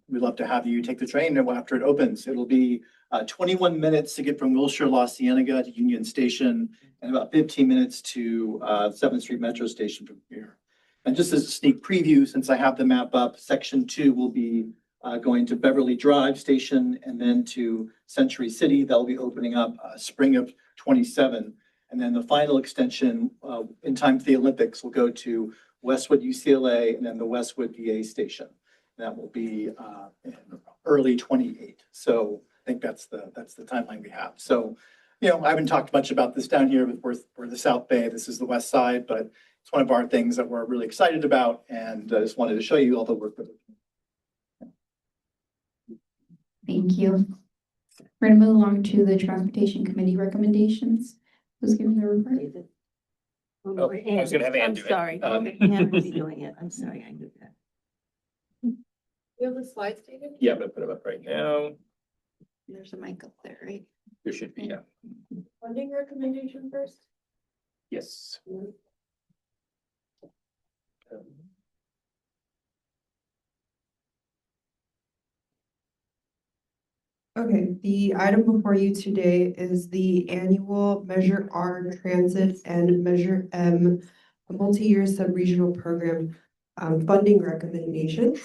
we'd love to have you take the train after it opens. It'll be 21 minutes to get from Wilshire La Cienega to Union Station, and about 15 minutes to 7th Street Metro Station from here. And just as a sneak preview, since I have the map up, section 2 will be going to Beverly Drive Station and then to Century City. That'll be opening up spring of 27. And then the final extension in time for the Olympics will go to Westwood UCLA and then the Westwood VA Station. And that will be in early 28. So I think that's the timeline we have. So, you know, I haven't talked much about this down here, but we're the South Bay. This is the West Side, but it's one of our things that we're really excited about. And I just wanted to show you all the work that we're doing. Thank you. We're gonna move along to the Transportation Committee recommendations. Who's giving the report? Oh, I was gonna have Ann do it. Sorry, Ann will be doing it. I'm sorry, I knew that. You have the slides, David? Yeah, I'm gonna put them up right now. There's a mic up there, right? There should be, yeah. Funding recommendation first? Yes. Okay, the item before you today is the annual Measure R Transit and Measure M multi-year sub-regional program funding recommendations.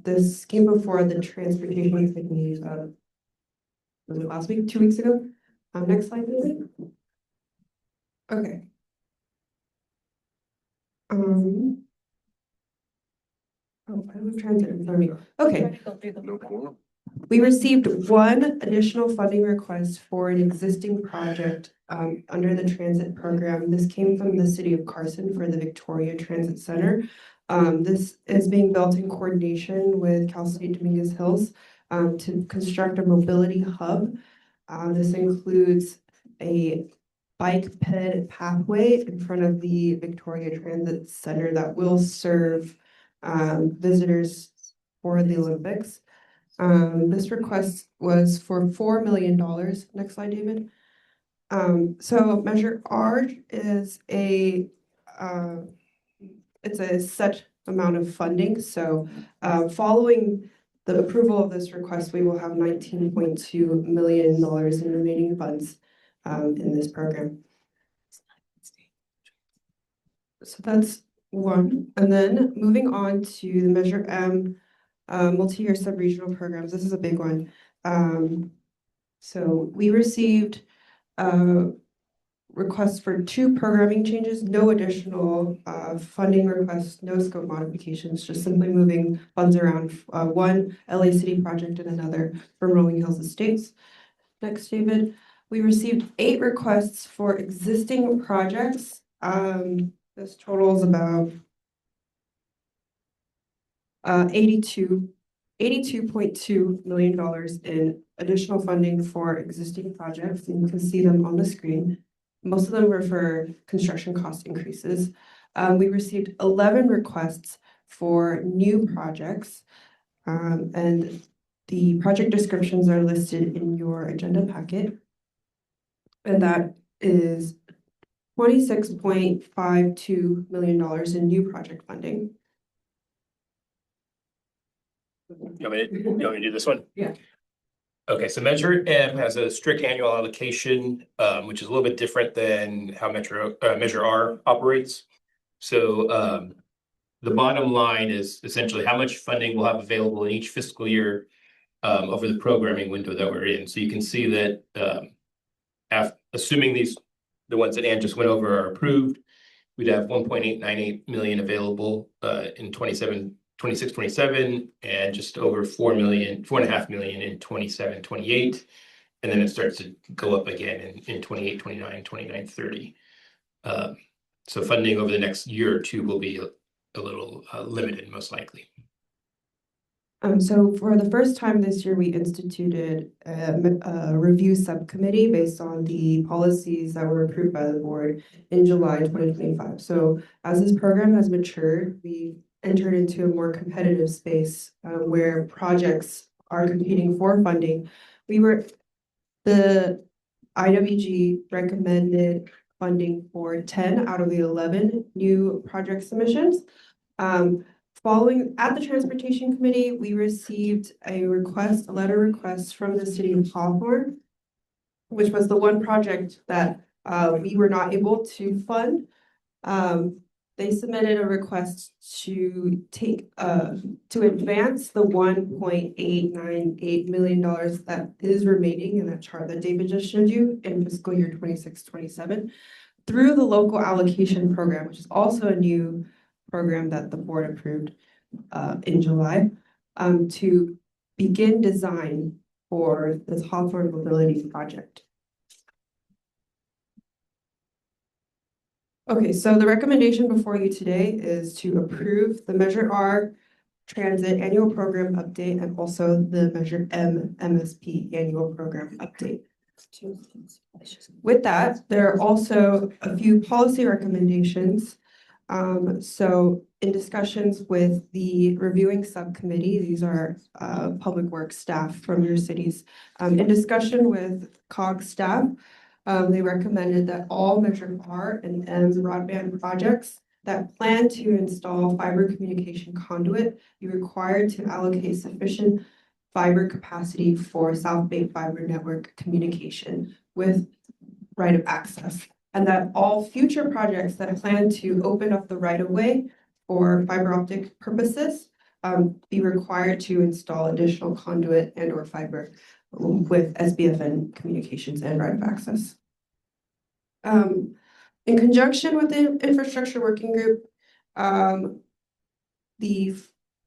This came before the Transportation Committee was it last week, 2 weeks ago? Next slide, please. Okay. Oh, I have transit in front of me. Okay. We received one additional funding request for an existing project under the transit program. This came from the city of Carson for the Victoria Transit Center. This is being built in coordination with Cal State Dominguez Hills to construct a mobility hub. This includes a bike ped pathway in front of the Victoria Transit Center that will serve visitors for the Olympics. This request was for $4 million. Next slide, David. So Measure R is it's a set amount of funding. So following the approval of this request, we will have $19.2 million in remaining funds in this program. So that's one. And then moving on to the Measure M multi-year sub-regional programs. This is a big one. So we received requests for 2 programming changes, no additional funding requests, no scope modifications, just simply moving funds around, one LA City project and another from Rolling Hills Estates. Next, David, we received 8 requests for existing projects. This totals about $82.2 million in additional funding for existing projects, and you can see them on the screen. Most of them were for construction cost increases. We received 11 requests for new projects, and the project descriptions are listed in your agenda packet. And that is $26.52 million in new project funding. You want me to do this one? Yeah. Okay, so Measure M has a strict annual allocation, which is a little bit different than how Measure R operates. So the bottom line is essentially how much funding we'll have available in each fiscal year over the programming window that we're in. So you can see that assuming the ones that Ann just went over are approved, we'd have 1.898 million available in 26-27, and just over 4.5 million in 27-28. And then it starts to go up again in 28-29, 29-30. So funding over the next year or two will be a little limited, most likely. So for the first time this year, we instituted a review subcommittee based on the policies that were approved by the board in July 2025. So as this program has matured, we entered into a more competitive space where projects are competing for funding. The IWG recommended funding for 10 out of the 11 new project submissions. Following at the Transportation Committee, we received a letter request from the city of Hawthorne, which was the one project that we were not able to fund. They submitted a request to advance the $1.898 million that is remaining in that chart that David just showed you in fiscal year 26-27 through the local allocation program, which is also a new program that the board approved in July, to begin design for this Hawthorne Mobility Project. Okay, so the recommendation before you today is to approve the Measure R Transit Annual Program Update and also the Measure M MSP Annual Program Update. With that, there are also a few policy recommendations. So in discussions with the reviewing subcommittee, these are public works staff from your cities. In discussion with COG staff, they recommended that all Measure R and M broadband projects that plan to install fiber communication conduit be required to allocate sufficient fiber capacity for South Bay fiber network communication with right of access, and that all future projects that plan to open up the right of way for fiber optic purposes be required to install additional conduit and or fiber with SBFN communications and right of access. In conjunction with the infrastructure working group,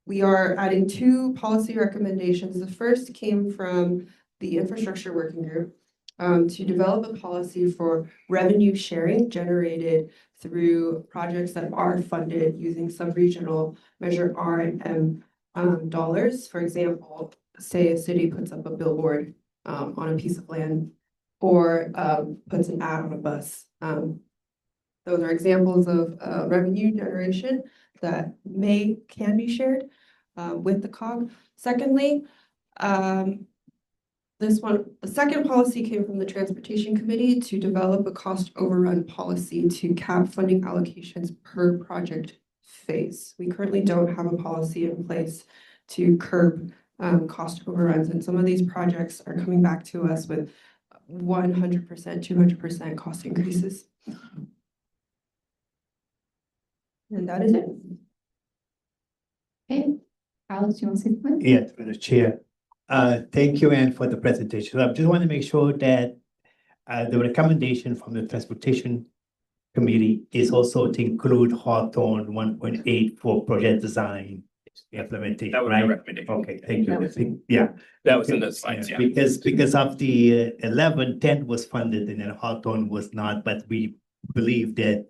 we are adding 2 policy recommendations. The first came from the infrastructure working group to develop a policy for revenue sharing generated through projects that are funded using sub-regional Measure R and M dollars. For example, say a city puts up a billboard on a piece of land or puts an ad on a bus. Those are examples of revenue generation that can be shared with the COG. Secondly, the second policy came from the Transportation Committee to develop a cost overrun policy to cap funding allocations per project phase. We currently don't have a policy in place to curb cost overruns, and some of these projects are coming back to us with 100%, 200% cost increases. And that is it. Okay, Alex, you want to say something? Yes, Madam Chair. Thank you, Anne, for the presentation. I just want to make sure that the recommendation from the transportation committee is also to include Hawthorne 1.8 for project design implementation, That would be a right? recommendation. Okay, thank you. Yeah. That was in the slides, yeah. Because of the 10 was funded and then Hawthorne was not, but we believe that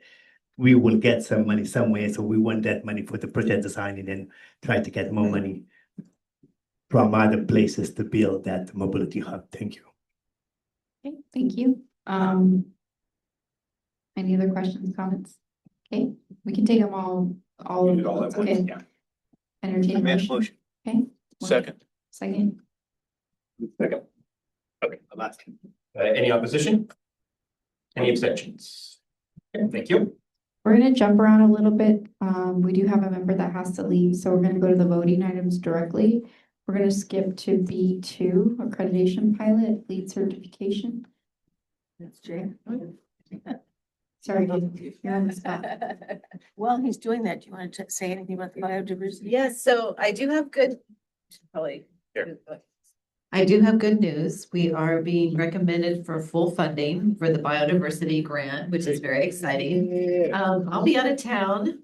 we will get some money somewhere, so we want that money for the project design and then try to get more money from other places to build that mobility hub. Thank you. Okay, thank you. Any other questions, comments? Okay, we can take them all You did all of at them. once, Okay, yeah. entertain a I made a motion. motion. Okay. Second. Second. Second. Okay, I'm asking. Any opposition? Any abstentions? Okay, thank you. We're gonna jump around a little bit. We do have a member that has to leave, so we're gonna go to the voting items directly. We're gonna skip to B2, accreditation pilot, lead certification. That's Jay. Sorry, you're on the spot. While he's doing that, do you want to say anything about the biodiversity? Yes, so I do have good, Probably. Here. I do have good news. We are being recommended for full funding for the biodiversity grant, which is very exciting. I'll be out of town.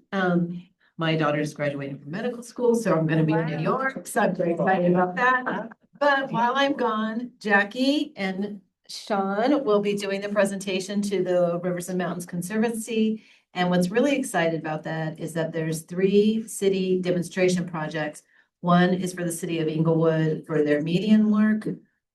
My daughter's graduating from medical school, so I'm gonna be in New York, so I'm very excited about that. But while I'm gone, Jackie and Sean will be doing the presentation to the Rivers and Mountains Conservancy. And what's really excited about that is that there's 3 city demonstration projects. One is for the city of Inglewood for their median work.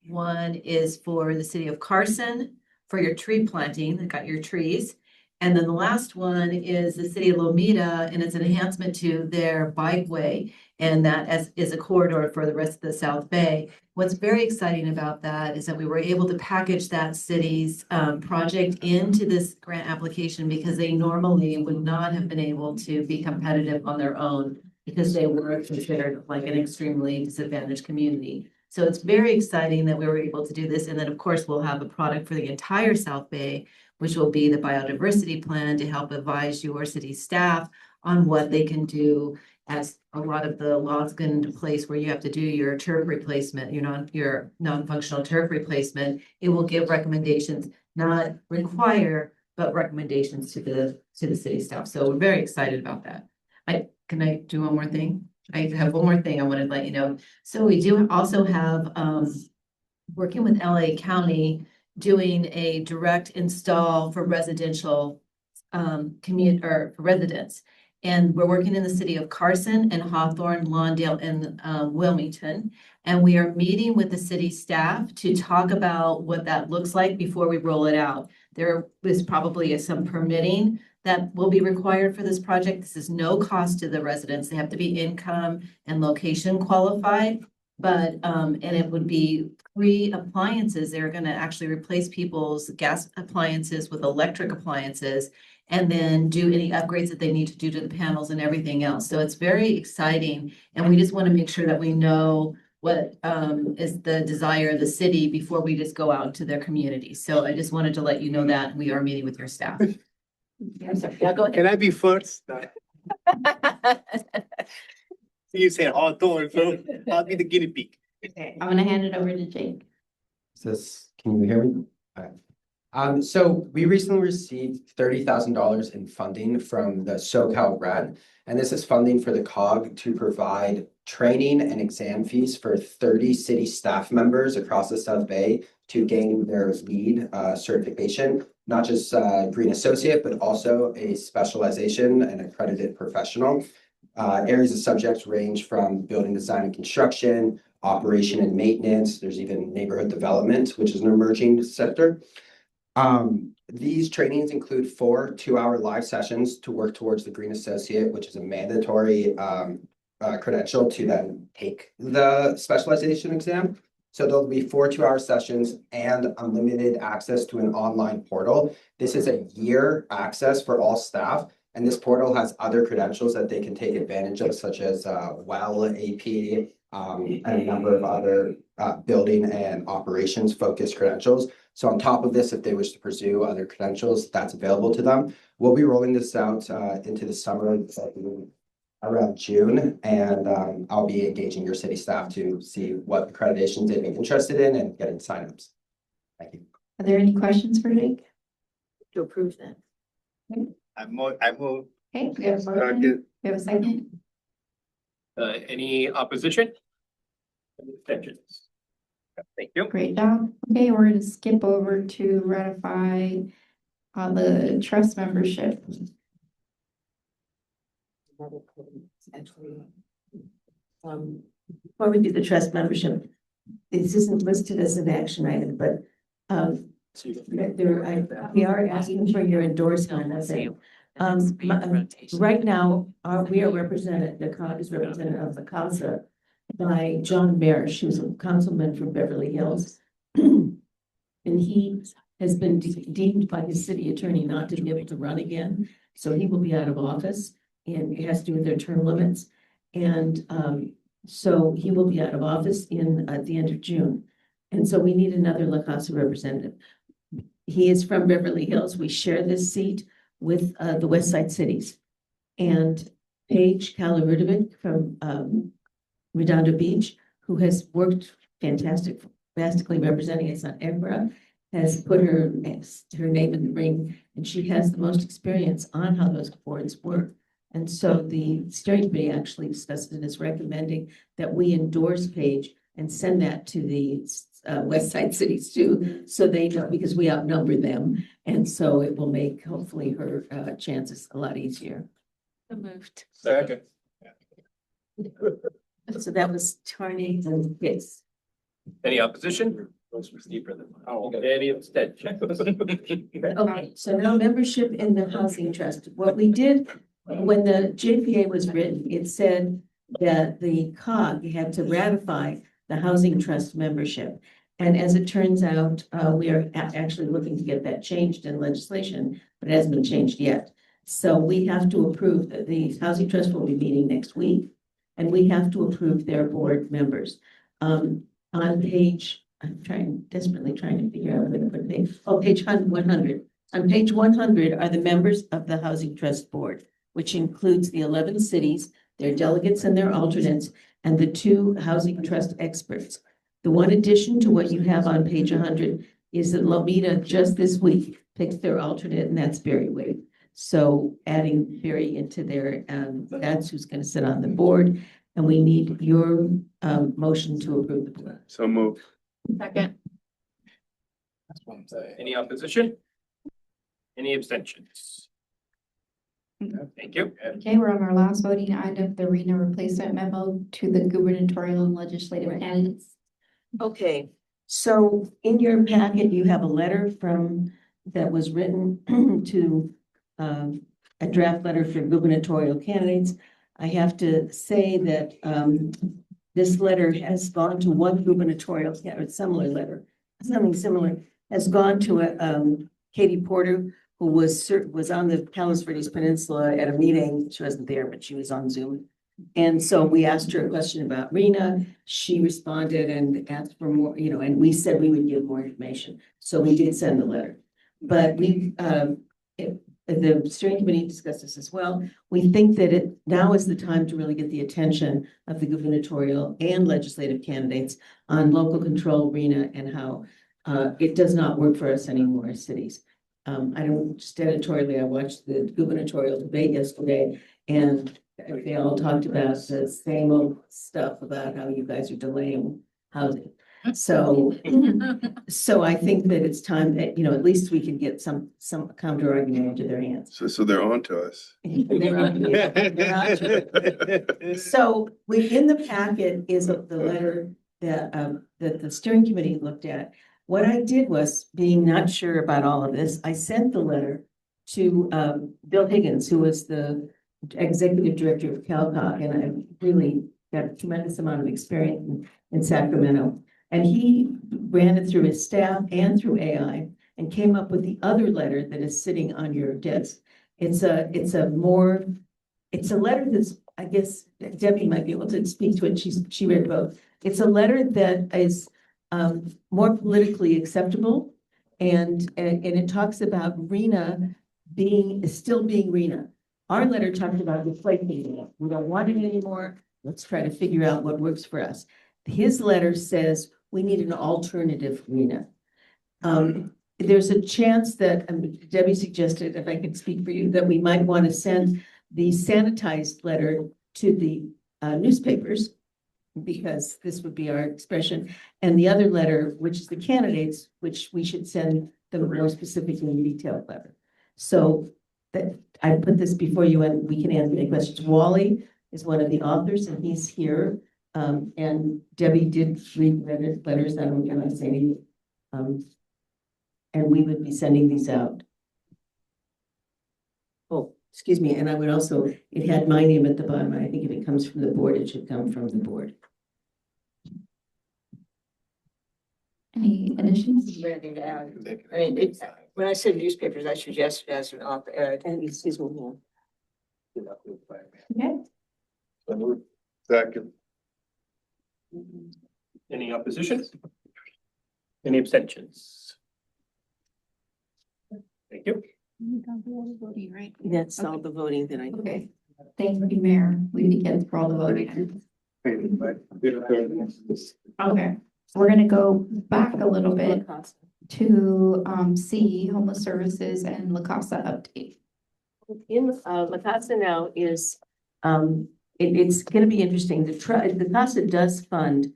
One is for the city of Carson for your tree planting, they got your trees. And then the last one is the city of Lomita, and it's an enhancement to their bikeway. And that is a corridor for the rest of the South Bay. What's very exciting about that is that we were able to package that city's project into this grant application because they normally would not have been able to be competitive on their own because they were considered like an extremely disadvantaged community. So it's very exciting that we were able to do this. And then, of course, we'll have a product for the entire South Bay, which will be the biodiversity plan to help advise your city staff on what they can do as a lot of the laws get into place where you have to do your turf replacement, your non-functional turf replacement. It will give recommendations, not require, but recommendations to the city staff. So we're very excited about that. Can I do one more thing? I have one more thing I want to let you know. So we do also have working with LA County doing a direct install for residential community or for residents. And we're working in the city of Carson and Hawthorne, Lawndale, and Wilmington. And we are meeting with the city staff to talk about what that looks like before we roll it out. There is probably some permitting that will be required for this project. This is no cost to the residents. They have to be income and location qualified. But, and it would be 3 appliances. They're gonna actually replace people's gas appliances with electric appliances and then do any upgrades that they need to do to the panels and everything else. So it's very exciting. And we just want to make sure that we know what is the desire of the city before we just go out into their community. So I just wanted to let you know that we are meeting with your staff. I'm sorry, yeah, go ahead. Can I be first? You said Hawthorne, so I'll be the guinea pig. Okay, I'm gonna hand it over to Jake. Can you hear me? All right. So we recently received $30,000 in funding from the SoCal grant, and this is funding for the COG to provide training and exam fees for 30 city staff members across the South Bay to gain their LEED certification, not just Green Associate, but also a specialization and accredited professional. Areas of subjects range from building design and construction, operation and maintenance. There's even neighborhood development, which is an emerging sector. These trainings include 4 2-hour live sessions to work towards the Green Associate, which is a mandatory credential to then take the specialization exam. So there'll be 4 2-hour sessions and unlimited access to an online portal. This is a year access for all staff. And this portal has other credentials that they can take advantage of, such as WELL AP, and a number of other building and operations focused credentials. So on top of this, if they wish to pursue other credentials, that's available to them. We'll be rolling this out into the summer around June, and I'll be engaging your city staff to see what accreditations they'd be interested in and getting signups. Thank you. Are there any questions for Jake? To approve that. I move. Okay, we have a motion. We have a second. Any opposition? Abstentions? Thank you. Great job. Okay, we're gonna skip over to ratify the trust membership. Before we do the trust membership, this isn't listed as an action item, but we are asking for your endorsement of it. Right now, we are represented, the COG is represented of the CASA by John Barish, who's a councilman from Beverly Hills. And he has been deemed by his city attorney not to be able to run again. So he will be out of office, and it has to do with their term limits. And so he will be out of office at the end of June. And so we need another La Casa representative. He is from Beverly Hills. We share this seat with the West Side cities. And Paige Kalarudovic from Redondo Beach, who has worked fantastically representing us on EMBRA, has put her name in the ring, and she has the most experience on how those boards work. And so the steering committee actually discussed it as recommending that we endorse Paige and send that to the West Side cities too, so they know, because we outnumber them. And so it will make hopefully her chances a lot easier. So moved. Second. So that was Tarney and Gates. Any opposition? Any abstention? Okay, so now membership in the housing trust. What we did when the JPA was written, it said that the COG had to ratify the housing trust membership. And as it turns out, we are actually looking to get that changed in legislation, but it hasn't been changed yet. So we have to approve that the housing trust will be meeting next week, and we have to approve their board members. On page, desperately trying to figure out where to put page. Oh, page 100. On page 100 are the members of the Housing Trust Board, which includes the 11 cities, their delegates and their alternates, and the 2 housing trust experts. The one addition to what you have on page 100 is that Lomita just this week picked their alternate, and that's Barry Wade. So adding Barry into there, that's who's going to sit on the board. And we need your motion to approve the board. So move. Second. Any opposition? Any abstentions? Thank you. Okay, we're on our last voting item, the RENA replacement memo to the gubernatorial and legislative candidates. Okay, so in your packet, you have a letter that was written to a draft letter for gubernatorial candidates. I have to say that this letter has gone to one gubernatorial, or similar letter, something similar, has gone to Katie Porter, who was on the Palos Verdes Peninsula at a meeting. She wasn't there, but she was on Zoom. And so we asked her a question about RENA. She responded and asked for more, and we said we would give more information. So we did send the letter. But the steering committee discussed this as well. We think that now is the time to really get the attention of the gubernatorial and legislative candidates on local control, RENA, and how it does not work for us anymore as cities. Just editorially, I watched the gubernatorial debate yesterday, and they all talked about the same old stuff about how you guys are delaying housing. So I think that it's time that, at least we can get some counter argument into their hands. So they're on to us. They're on to it. So in the packet is the letter that the steering committee looked at. What I did was, being not sure about all of this, I sent the letter to Bill Higgins, who was the executive director of CalCog, and I really got a tremendous amount of experience in Sacramento. And he ran it through his staff and through AI and came up with the other letter that is sitting on your desk. It's a letter that's, I guess Debbie might be able to speak to it. She read both. It's a letter that is more politically acceptable, and it talks about RENA still being RENA. Our letter talked about replacing it. We don't want it anymore. Let's try to figure out what works for us. His letter says we need an alternative RENA. there's a chance that Debbie suggested, if I could speak for you, that we might want to send the sanitized letter to the newspapers, because this would be our expression, and the other letter, which is the candidates, which we should send the more specifically detailed letter. So that I put this before you and we can answer any questions. Wally is one of the authors and he's here. And Debbie did read letters. I don't want to say anything. And we would be sending these out. Oh, excuse me. And I would also, it had my name at the bottom. I think if it comes from the board, it should come from the board. Any additions? Anything to add? I mean, when I said newspapers, I suggested as an op-ed. And excuse me. Okay. Second. Any opposition? Any abstentions? Thank you. That's all the voting that I did. Okay. Thank you, Mayor. We begin for all the voting. Okay, we're gonna go back a little bit to C, homeless services and La Casa update. In La Casa now is, it's gonna be interesting. The Casa does fund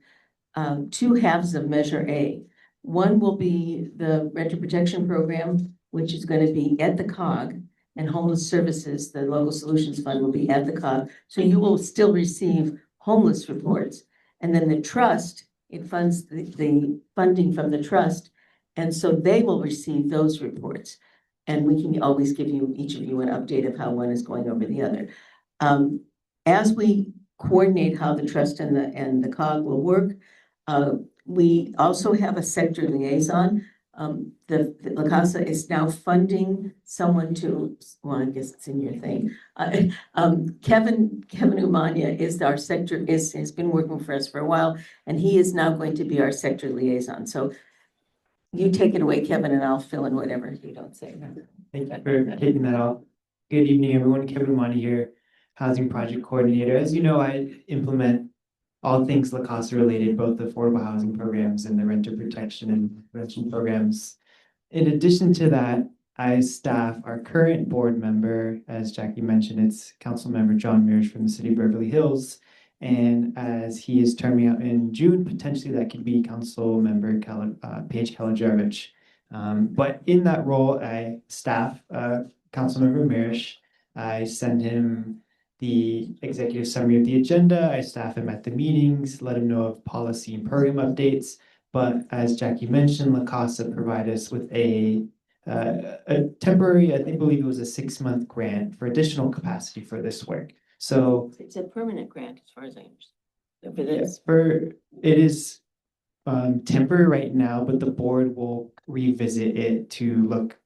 two halves of Measure A. One will be the renter protection program, which is gonna be at the COG, and homeless services, the local solutions fund, will be at the COG. So you will still receive homeless reports. And then the trust, it funds the funding from the trust. And so they will receive those reports. And we can always give you, each of you, an update of how one is going over the other. As we coordinate how the trust and the COG will work, we also have a sector liaison. The La Casa is now funding someone to, well, I guess it's in your thing. Kevin Umania is our sector, has been working for us for a while, and he is now going to be our sector liaison. So you take it away, Kevin, and I'll fill in whatever you don't say. Thank you for taking that off. Good evening, everyone. Kevin Umani here, Housing Project Coordinator. As you know, I implement all things La Casa related, both the affordable housing programs and the renter protection and prevention programs. In addition to that, I staff our current board member, as Jackie mentioned, it's Council Member John Mears from the City of Beverly Hills. And as he is terming out in June, potentially that could be Council Member Paige Kalajarevich. But in that role, I staff Council Member Mears. I send him the executive summary of the agenda. I staff him at the meetings, let him know of policy and program updates. But as Jackie mentioned, La Casa provided us with a temporary, I believe it was a 6-month grant for additional capacity for this work. So It's a permanent grant, as far as I understand. it is temporary right now, but the board will revisit it to look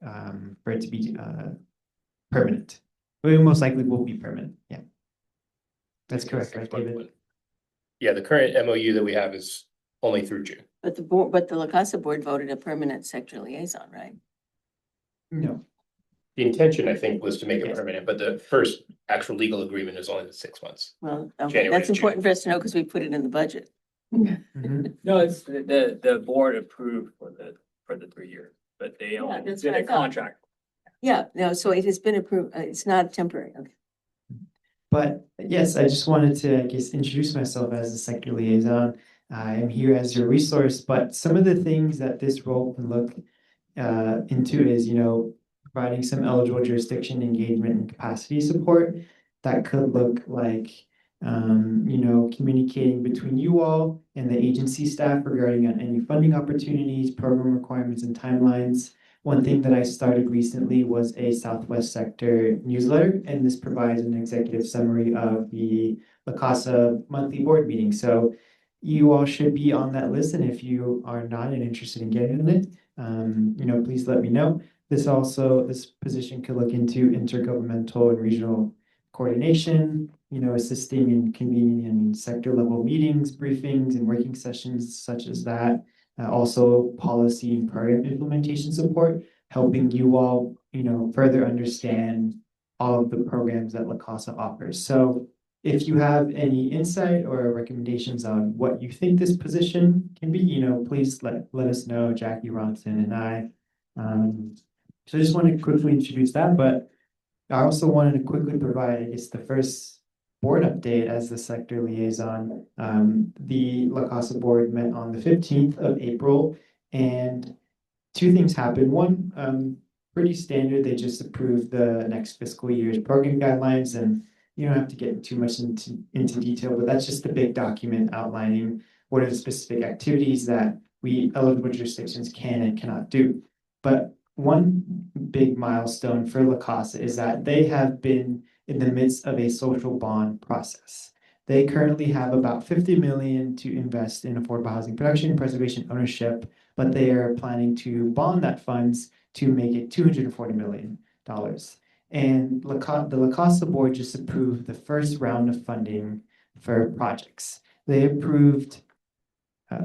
for it to be permanent. It most likely will be permanent. Yeah, that's correct, right, David? Yeah, the current MOU that we have is only through June. But the La Casa board voted a permanent sector liaison, right? No. The intention, I think, was to make it Yes. permanent, but the first actual legal agreement is only the 6 months. Well, January that's to June. important for us to know because we put it in the budget. No, it's the board approved for the 3 year, but they only that's did what I a thought. contract. Yeah, no, so it has been approved. It's not temporary. Okay. But yes, I just wanted to, I guess, introduce myself as a sector liaison. I am here as your resource, but some of the things that this role can look into is, providing some eligible jurisdiction engagement and capacity support. That could look like, communicating between you all and the agency staff regarding any funding opportunities, program requirements, and timelines. One thing that I started recently was a Southwest sector newsletter, and this provides an executive summary of the La Casa monthly board meeting. So you all should be on that list, and if you are not and interested in getting on it, please let me know. This position could look into intergovernmental and regional coordination, assisting in convening in sector level meetings, briefings, and working sessions such as that. Also policy and program implementation support, helping you all, further understand all of the programs that La Casa offers. So if you have any insight or recommendations on what you think this position can be, please let us know, Jackie Ronson and I. So I just wanted to quickly introduce that, but I also wanted to quickly provide, I guess, the first board update as the sector liaison. The La Casa board met on the 15th of April, and two things happened. One, pretty standard, they just approved the next fiscal year's program guidelines, and you don't have to get too much into detail, but that's just a big document outlining what are the specific activities that we eligible jurisdictions can and cannot do. But one big milestone for La Casa is that they have been in the midst of a social bond process. They currently have about 50 million to invest in affordable housing production, preservation, ownership, but they are planning to bond that funds to make it $240 million. And the La Casa board just approved the first round of funding for projects. They approved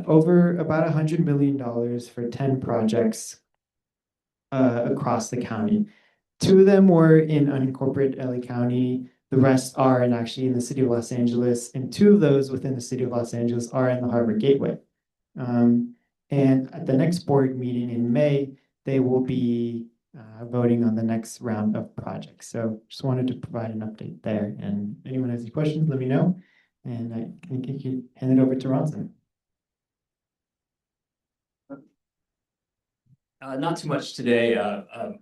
over about $100 million for 10 projects across the county. Two of them were in unincorporated LA County. The rest are actually in the city of Los Angeles, and two of those within the city of Los Angeles are in the Harbor Gateway. And at the next board meeting in May, they will be voting on the next round of projects. So just wanted to provide an update there. And anyone has any questions, let me know. And I think I can hand it over to Ronson. Not too much today.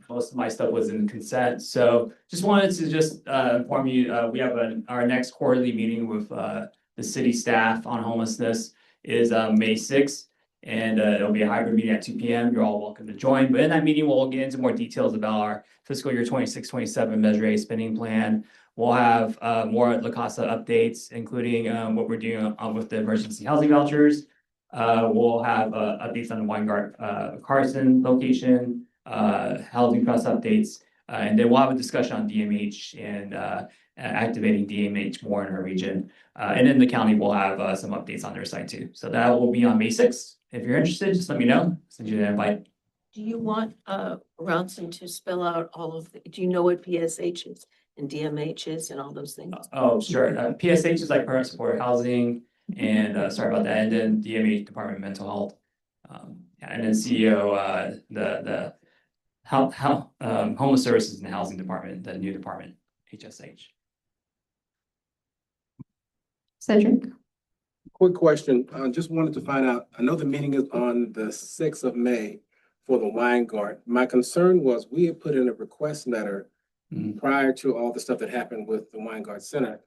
Most of my stuff was in consent. So just wanted to inform you, we have our next quarterly meeting with the city staff on homelessness is May 6th. And it'll be a hybrid meeting at 2 p.m. You're all welcome to join. But in that meeting, we'll get into more details about our fiscal year 26-27 Measure A spending plan. We'll have more La Casa updates, including what we're doing with the emergency housing vouchers. We'll have updates on the Weingart Carson location, housing trust updates, and then we'll have a discussion on DMH and activating DMH more in our region. And then the county will have some updates on their side too. So that will be on May 6th. If you're interested, just let me know. Send you the invite. Do you want Ronson to spell out all of do you know what PSH is and DMH is and all those things? Oh, sure. PSH is like parent support housing, and sorry about that. And then DMH, Department of Mental Health, and then CEO the Homeless Services and the Housing Department, the new department, HSH. Cedric? Quick question. I just wanted to find out, I know the meeting is on the 6th of May for the Weingart. My concern was we had put in a request letter prior to all the stuff that happened with the Weingart Center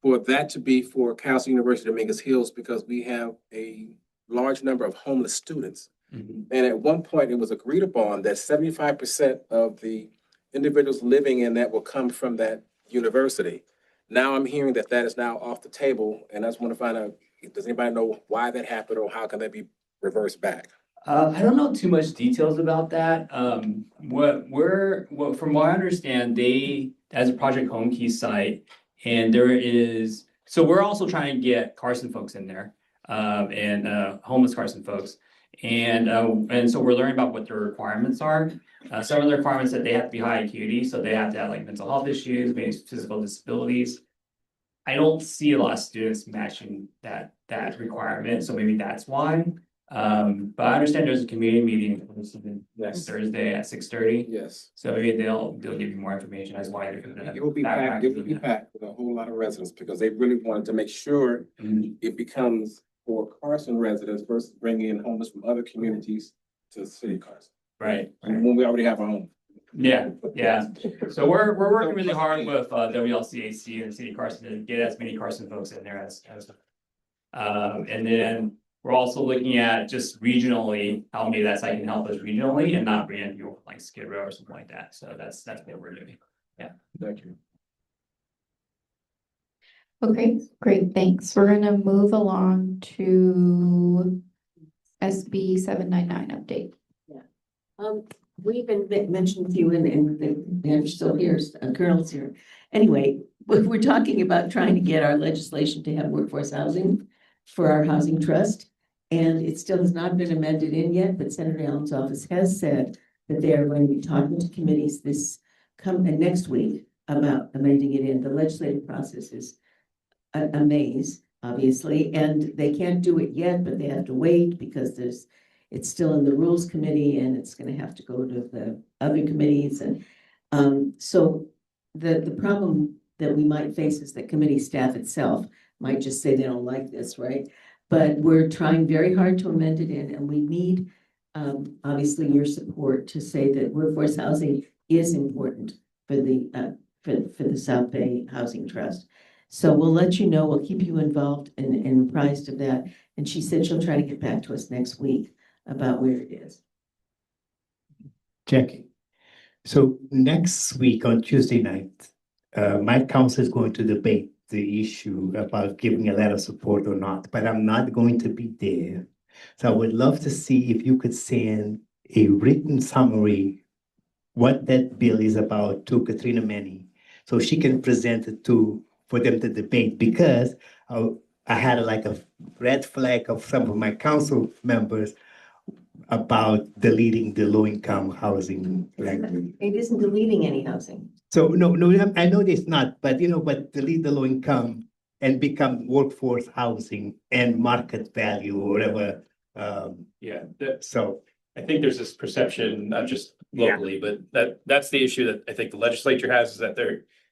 for that to be for Cal University of Dominguez Hills because we have a large number of homeless students. And at one point it was agreed upon that 75% of the individuals living in that will come from that university. Now I'm hearing that that is now off the table, and I just want to find out, does anybody know why that happened or how can that be reversed back? I don't know too much details about that. From what I understand, they, as a Project Home Key site, and so we're also trying to get Carson folks in there, and homeless Carson folks. And so we're learning about what their requirements are. Some of the requirements that they have to be high acuity, so they have to have like mental health issues, maybe physical disabilities. I don't see a lot of students matching that requirement, so maybe that's why. But I understand there's a community meeting next Thursday at 6:30. Yes. So maybe they'll give you more information as why they're doing that. It will be packed. It will be packed with a whole lot of residents because they really wanted to make sure it becomes for Carson residents versus bringing in homeless from other communities to the city of Carson. Right. When we already have our own. Yeah. So we're working really hard with WLCAC and City of Carson to get as many Carson folks in there as and then we're also looking at just regionally how maybe that site can help us regionally and not bring in people from like Skid Row or something like that. So that's what we're doing. Yeah. Thank you. Okay, great, thanks. We're gonna move along to SB 799 update. We've been mentioned to you and they're still here, Colonel's here. Anyway, we're talking about trying to get our legislation to have workforce housing for our housing trust. And it still has not been amended in yet, but Senator Allen's office has said that they are going to be talking to committees next week about amending it in. The legislative process is a maze, obviously, and they can't do it yet, but they have to wait because there's it's still in the Rules Committee and it's gonna have to go to the other committees and so the problem that we might face is that committee staff itself might just say they don't like this, right? But we're trying very hard to amend it in, and we need obviously your support to say that workforce housing is important for the South Bay Housing Trust. So we'll let you know, we'll keep you involved and apprised of that. And she said she'll try to get back to us next week about where it is. Jackie. So next week on Tuesday night, my council is going to debate the issue about giving a letter of support or not, but I'm not going to be there. So I would love to see if you could send a written summary what that bill is about to Katrina Manny, so she can present it for them to debate, because I had like a red flag of some of my council members about deleting the low-income housing language. It isn't deleting any housing. So no, I know it's not, but but delete the low income and become workforce housing and market value or whatever. So I think there's this perception, not just locally, but that's the issue that I think the legislature has, is that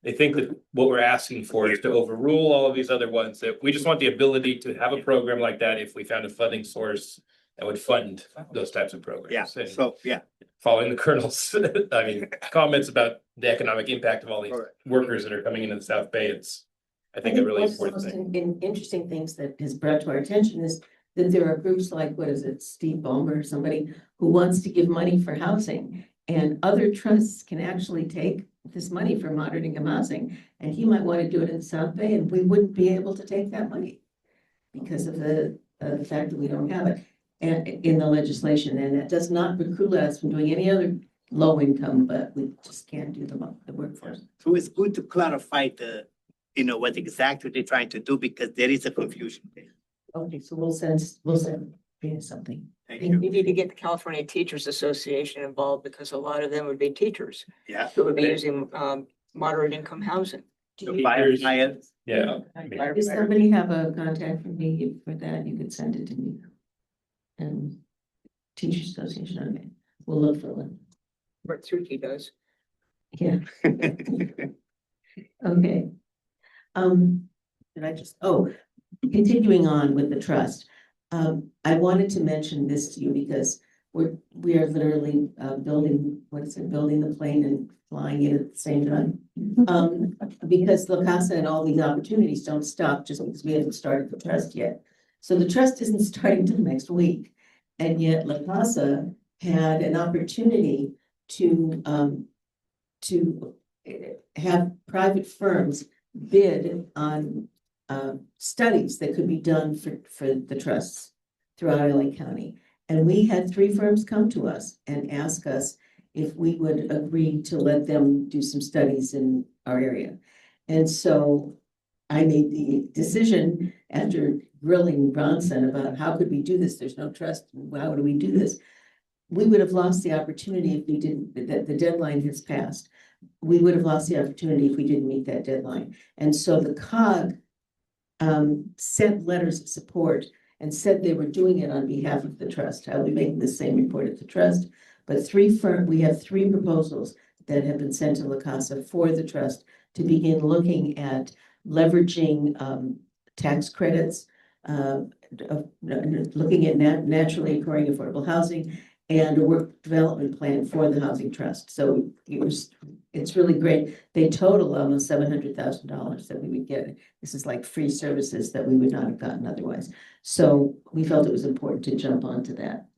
they think that what we're asking for is to overrule all of these other ones, that we just want the ability to have a program like that if we found a funding source that would fund those types of programs. And following the Colonel's, comments about the economic impact of all these workers that are coming into the South Bay, it's, I think, a really important thing. One of the most interesting things that has brought to our attention is that there are groups like, what is it, Steve Ballmer or somebody who wants to give money for housing, and other trusts can actually take this money for moderate income housing, and he might want to do it in South Bay, and we wouldn't be able to take that money because of the fact that we don't have it and in the legislation, and that does not preclude us from doing any other low income, but we just can't do the workforce. So it's good to clarify what exactly they're trying to do, because there is a confusion there. Okay, so we'll send Rita something. You need to get the California Teachers Association involved, because a lot of them would be teachers. Yeah. Who would be using moderate income housing. Yeah. Does somebody have a contact for me for that? You could send it to me. And Teachers Association, okay, we'll look for one. Bertrucci does. Yeah. Okay. Continuing on with the trust. I wanted to mention this to you because we are literally building the plane and flying it at the same time. Because La Casa and all these opportunities don't stop just because we haven't started the trust yet. So the trust isn't starting till next week. And yet La Casa had an opportunity to have private firms bid on studies that could be done for the trusts throughout LA County. And we had 3 firms come to us and ask us if we would agree to let them do some studies in our area. And so I made the decision after grilling Bronson about how could we do this? There's no trust. How do we do this? We would have lost the opportunity if we didn't, that the deadline has passed. We would have lost the opportunity if we didn't meet that deadline. And so the COG sent letters of support and said they were doing it on behalf of the trust. I'll be making the same report at the trust, but we have 3 proposals that have been sent to La Casa for the trust to begin looking at leveraging tax credits, looking at naturally occurring affordable housing, and a work development plan for the housing trust. So it's really great. They total almost $700,000 that we would get. This is like free services that we would not have gotten otherwise. So we felt it was important to jump onto that.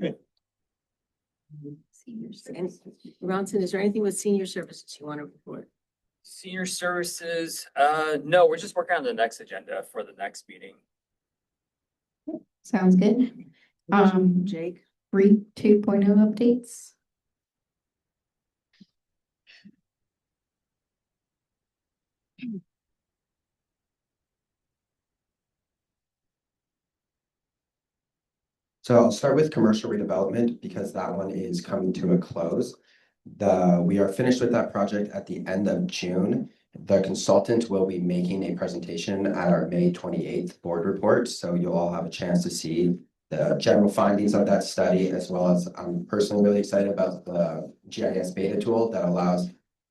Good. Seniors. And Ronson, is there anything with senior services you want to report? Senior services, no, we're just working on the next agenda for the next meeting. Sounds good. Jake? 2.0 updates. So I'll start with commercial redevelopment because that one is coming to a close. We are finished with that project at the end of June. The consultant will be making a presentation at our May 28th board report. So you'll all have a chance to see the general findings of that study, as well as I'm personally really excited about the GIS beta tool that allows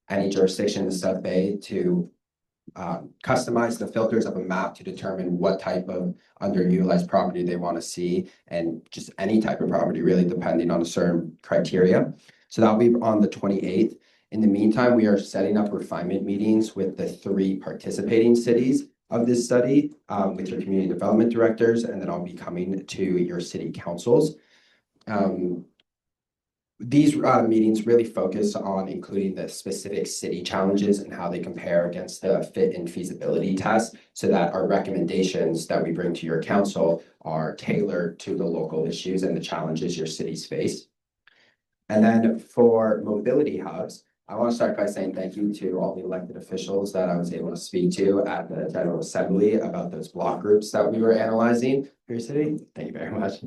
any jurisdiction in the South Bay to customize the filters of a map to determine what type of underutilized property they want to see, and just any type of property really, depending on a certain criteria. So that'll be on the 28th. In the meantime, we are setting up refinement meetings with the 3 participating cities of this study, with your community development directors, and then I'll be coming to your city councils. These meetings really focus on including the specific city challenges and how they compare against the fit and feasibility test, so that our recommendations that we bring to your council are tailored to the local issues and the challenges your cities face. And then for mobility hubs, I want to start by saying thank you to all the elected officials that I was able to speak to at the General Assembly about those block groups that we were analyzing for your city. Thank you very much.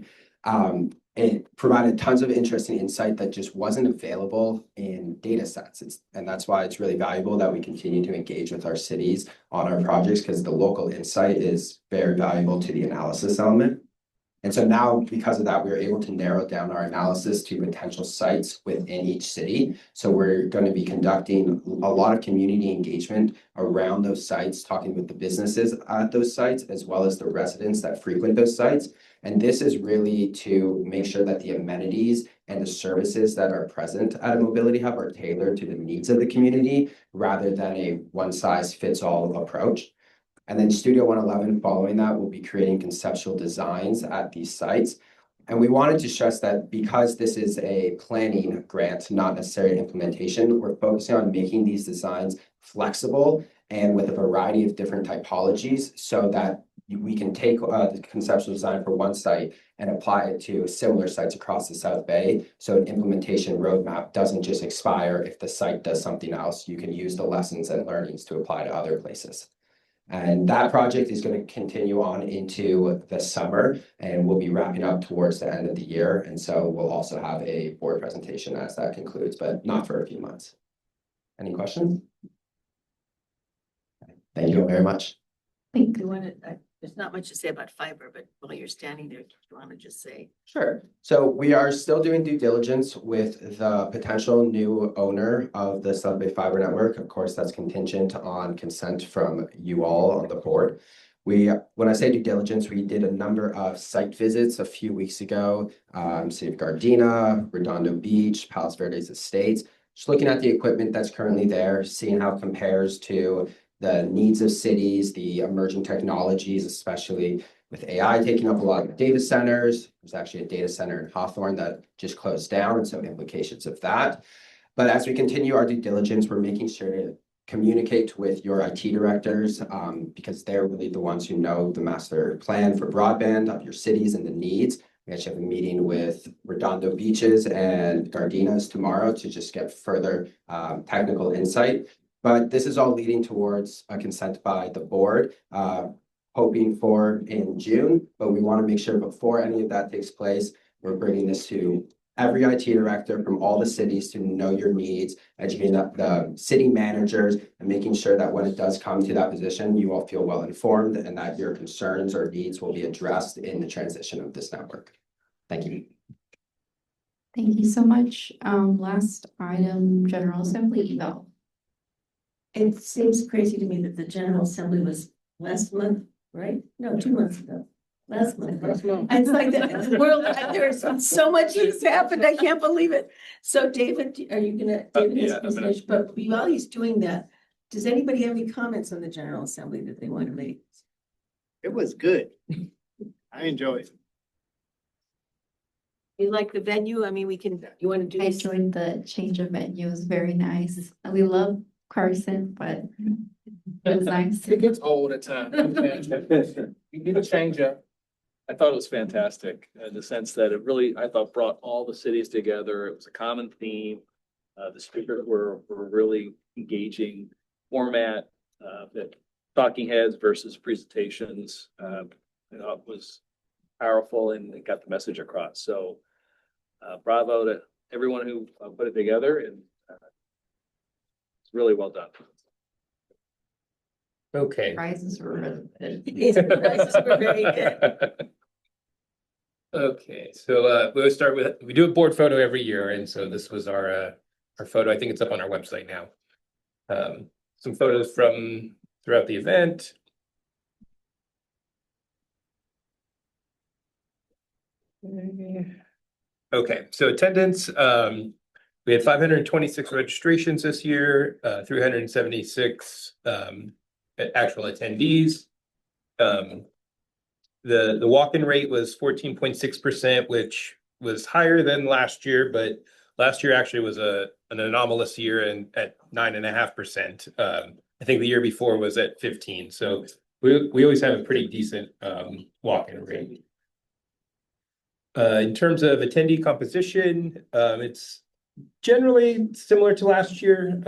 It provided tons of interesting insight that just wasn't available in data sets. And that's why it's really valuable that we continue to engage with our cities on our projects, because the local insight is very valuable to the analysis element. And so now, because of that, we were able to narrow down our analysis to potential sites within each city. So we're going to be conducting a lot of community engagement around those sites, talking with the businesses at those sites, as well as the residents that frequent those sites. And this is really to make sure that the amenities and the services that are present at a mobility hub are tailored to the needs of the community, rather than a one-size-fits-all approach. And then Studio 111, following that, will be creating conceptual designs at these sites. And we wanted to stress that because this is a planning grant, not necessarily implementation, we're focusing on making these designs flexible and with a variety of different typologies, so that we can take the conceptual design for one site and apply it to similar sites across the South Bay. So an implementation roadmap doesn't just expire if the site does something else. You can use the lessons and learnings to apply to other places. And that project is going to continue on into the summer, and we'll be wrapping up towards the end of the year. And so we'll also have a board presentation as that concludes, but not for a few months. Any questions? Thank you very much. Thank you. There's not much to say about fiber, but while you're standing there, do you want to just say? Sure. So we are still doing due diligence with the potential new owner of the South Bay Fiber Network. Of course, that's contingent on consent from you all on the board. When I say due diligence, we did a number of site visits a few weeks ago, City of Gardena, Redondo Beach, Palos Verdes Estates, just looking at the equipment that's currently there, seeing how it compares to the needs of cities, the emerging technologies, especially with AI taking up a lot of data centers. There's actually a data center in Hawthorne that just closed down, and so implications of that. But as we continue our due diligence, we're making sure to communicate with your IT directors, because they're really the ones who know the master plan for broadband of your cities and the needs. We actually have a meeting with Redondo Beaches and Gardenas tomorrow to just get further technical insight. But this is all leading towards a consent by the board, hoping for in June. But we want to make sure before any of that takes place, we're bringing this to every IT director from all the cities to know your needs, educating the city managers, and making sure that when it does come to that position, you all feel well informed and that your concerns or needs will be addressed in the transition of this network. Thank you. Thank you so much. Last item, General Assembly eval. It seems crazy to me that the General Assembly was last month, right? No, 2 months ago. Last month. It's like the world, there's so much has happened. I can't believe it. So David, are you gonna, David has a presentation, but while he's doing that, does anybody have any comments on the General Assembly that they want to make? It was good. I enjoyed it. You like the venue? I mean, you want to do I this? enjoyed the change of venue. It was very nice. We love Carson, but it was nice. It gets old at times. You need a change up. I thought it was fantastic in the sense that it really, I thought, brought all the cities together. It was a common theme. The speakers were really engaging format, that talking heads versus presentations. It was powerful and it got the message across. So bravo to everyone who put it together, and it's really well done. Okay. Prizes were really good. These prizes were very good. Okay, so we'll start with, we do a board photo every year, and so this was our photo. I think it's up on our website now. Some photos from throughout the event. Okay, so attendance, we had 526 registrations this year, 376 actual attendees. The walk-in rate was 14.6%, which was higher than last year, but last year actually was an anomalous year and at 9.5%. I think the year before was at 15. So we always have a pretty decent walk-in rate. In terms of attendee composition, it's generally similar to last year.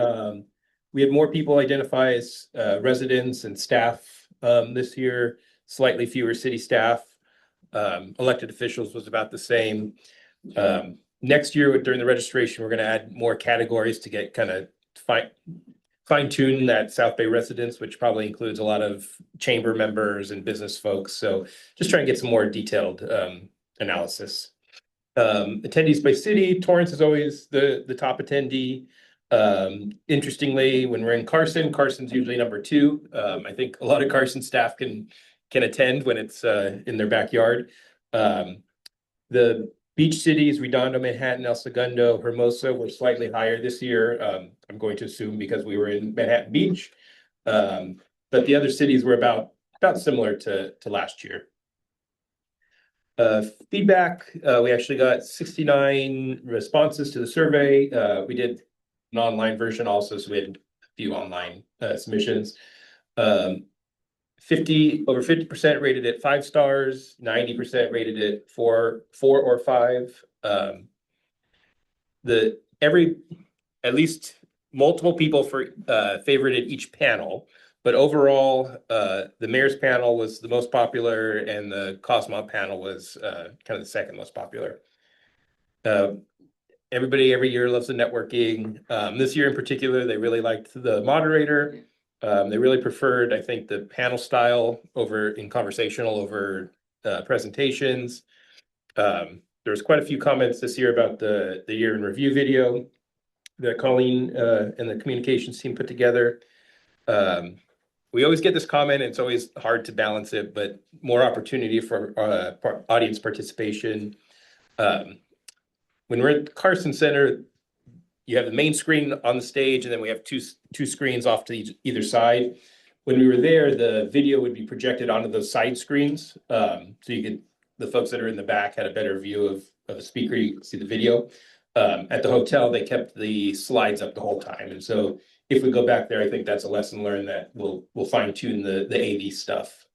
We had more people identify as residents and staff this year, slightly fewer city staff. Elected officials was about the same. Next year, during the registration, we're going to add more categories to get kind of fine-tune that South Bay residents, which probably includes a lot of chamber members and business folks. So just try and get some more detailed analysis. Attendees by city, Torrance is always the top attendee. Interestingly, when we're in Carson, Carson's usually number 2. I think a lot of Carson staff can attend when it's in their backyard. The beach cities, Redondo, Manhattan, El Segundo, Hermosa were slightly higher this year. I'm going to assume because we were in Manhattan Beach. But the other cities were about similar to last year. Feedback, we actually got 69 responses to the survey. We did an online version also, so we had a few online submissions. Over 50% rated it 5 stars, 90% rated it 4 or 5. At least multiple people favorited each panel. But overall, the mayor's panel was the most popular, and the Cosmont panel was kind of the second most popular. Everybody every year loves the networking. This year in particular, they really liked the moderator. They really preferred, I think, the panel style in conversational over presentations. There was quite a few comments this year about the year in review video that Colleen and the communications team put together. We always get this comment, and it's always hard to balance it, but more opportunity for audience participation. When we're at Carson Center, you have the main screen on the stage, and then we have two screens off to either side. When we were there, the video would be projected onto those side screens. So the folks that are in the back had a better view of a speaker. You could see the video. At the hotel, they kept the slides up the whole time. And so if we go back there, I think that's a lesson learned that we'll fine tune the AV stuff.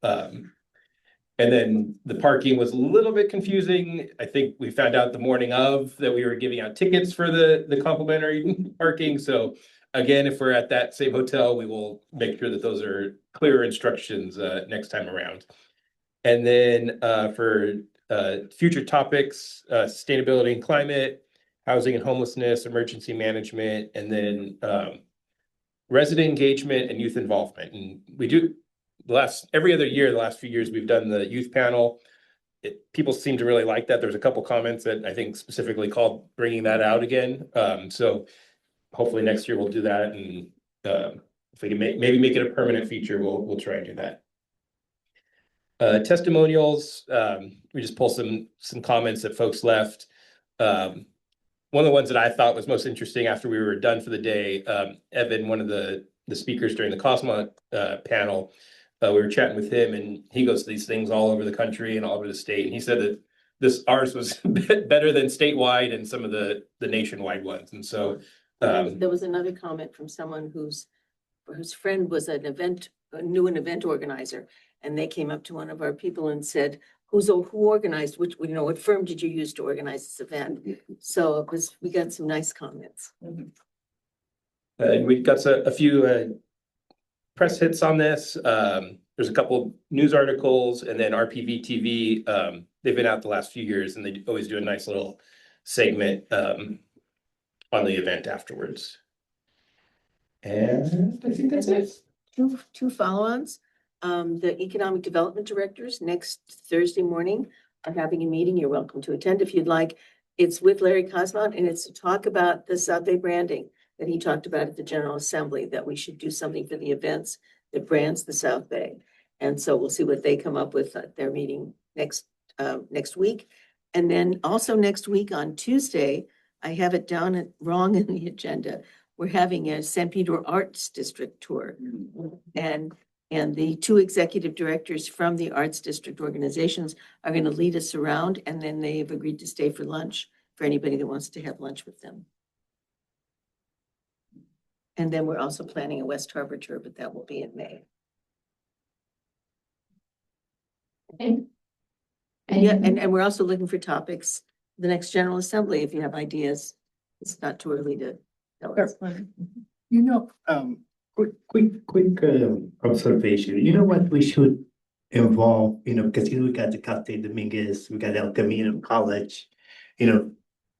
And then the parking was a little bit confusing. I think we found out the morning of that we were giving out tickets for the complimentary parking. So again, if we're at that same hotel, we will make sure that those are clearer instructions next time around. And then for future topics, sustainability and climate, housing and homelessness, emergency management, and then resident engagement and youth involvement. And we do every other year, the last few years, we've done the youth panel. People seem to really like that. There's a couple comments that I think specifically called bringing that out again. So hopefully next year we'll do that. And if we can maybe make it a permanent feature, we'll try and do that. Testimonials, we just pulled some comments that folks left. One of the ones that I thought was most interesting after we were done for the day, Evan, one of the speakers during the Cosmont panel, we were chatting with him, and he goes to these things all over the country and all over the state. And he said that ours was better than statewide and some of the nationwide ones. And so there was another comment from someone whose friend was a new event organizer, and they came up to one of our people and said, who organized, what firm did you use to organize this event? So we got some nice comments. We got a few press hits on this. There's a couple news articles, and then RPV TV. They've been out the last few years, and they always do a nice little segment on the event afterwards. And I think that's it. Two follow-ons. The economic development directors next Thursday morning are having a meeting, you're welcome to attend if you'd like. It's with Larry Cosmont, and it's to talk about the South Bay branding that he talked about at the General Assembly, that we should do something for the events that brands the South Bay. And so we'll see what they come up with at their meeting next week. And then also next week on Tuesday, I have it down wrong in the agenda. We're having a San Pedro Arts District tour. And the two executive directors from the Arts District organizations are going to lead us around, and then they've agreed to stay for lunch for anybody that wants to have lunch with them. And then we're also planning a West Harbor tour, but that will be in May. Okay. And yeah, and we're also looking for topics, the next General Assembly, if you have ideas. It's not too early to tell us. You know, quick observation. You know what we should involve, because we got the Castel Dominguez, we got El Camino College,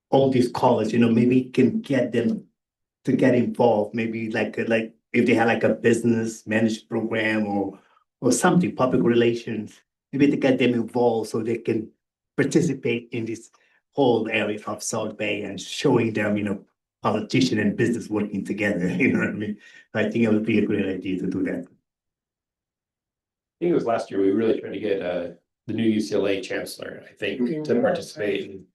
all these colleges, maybe can get them to get involved, maybe like if they had like a business managed program or something, public relations, maybe to get them involved so they can participate in this whole area of South Bay and showing them, politician and business working together, you know what I mean? I think it would be a great idea to do that. I think it was last year, we really tried to get the new UCLA chancellor, I think, to participate. And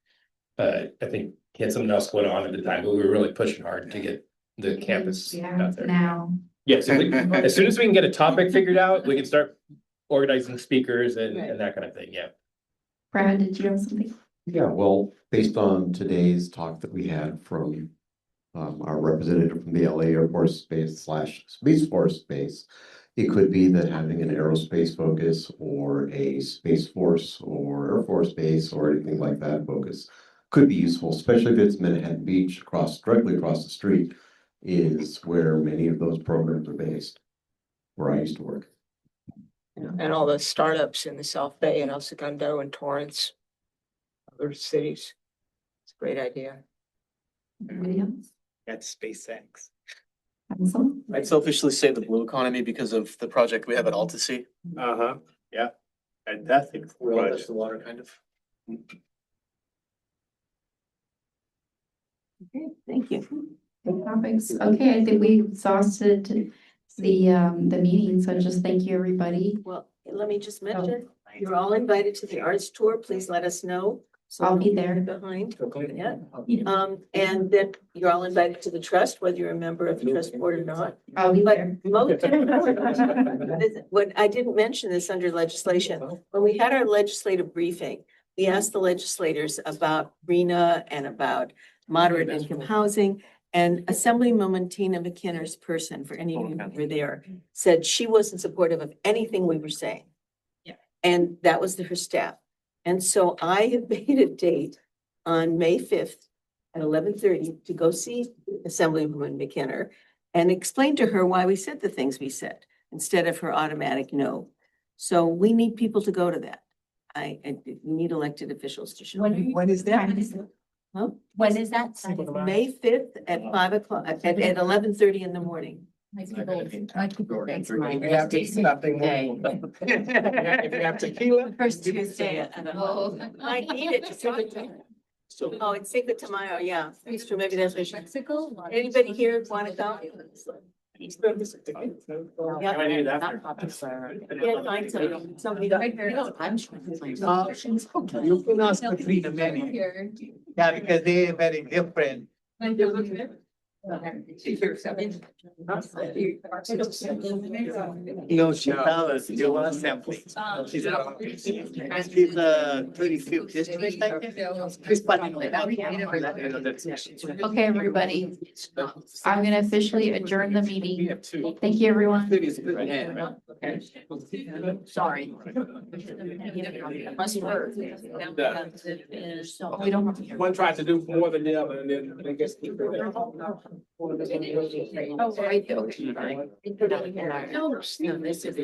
I think he had something else going on at the time, but we were really pushing hard to get the campus out there. Now. Yes, as soon as we can get a topic figured out, we can start organizing speakers and that kind of thing, yeah. Brad, did you have something? Yeah, well, based on today's talk that we had from our representative from the LA Air Force Base / Space Force Base, it could be that having an aerospace focus or a Space Force or Air Force Base or anything like that focus could be useful, especially if it's Manhattan Beach directly across the street is where many of those programs are based, where I used to work. And all the startups in the South Bay and El Segundo and Torrance, other cities. It's a great idea. Anybody else? That's SpaceX. Hansel? I'd selfishly say the blue economy because of the project we have at Altasea. Yeah. Fantastic. We all touch the water, kind of. Okay, thank you. Good topics. Okay, I think we exhausted the meeting, so just thank you, everybody. Well, let me just mention, you're all invited to the arts tour. Please let us know. So I'll be there. Behind. Yeah. And then you're all invited to the trust, whether you're a member of the trust board or not. I'll be But there. most what I didn't mention this under legislation, when we had our legislative briefing, we asked the legislators about RENA and about moderate income housing. And Assemblywoman Tina McKinner's person, for any of you who were there, said she wasn't supportive of anything we were saying. Yeah. And that was her staff. And so I have made a date on May 5th at 11:30 to go see Assemblywoman McKinner and explain to her why we said the things we said instead of her automatic no. So we need people to go to that. We need elected officials to show. When is that? Huh? When is that? May 5th at 5 o'clock, at 11:30 in the morning. If you have to something. If you have tequila. First Tuesday. I need it. Oh, it's Cinco de Mayo, yeah. It's true, maybe that's. Mexico? Anybody here want to go? Yeah. Not popular. Yeah, find somebody. I'm sure. You can ask Katrina many. Yeah, because they are very different. No, she tell us, you want sampling. She's a 35th district, I think. Okay, everybody. I'm gonna officially adjourn the meeting. Thank you, everyone. Sorry. We don't. One tries to do more than the other and then they get. Oh, right. Okay. No, this is.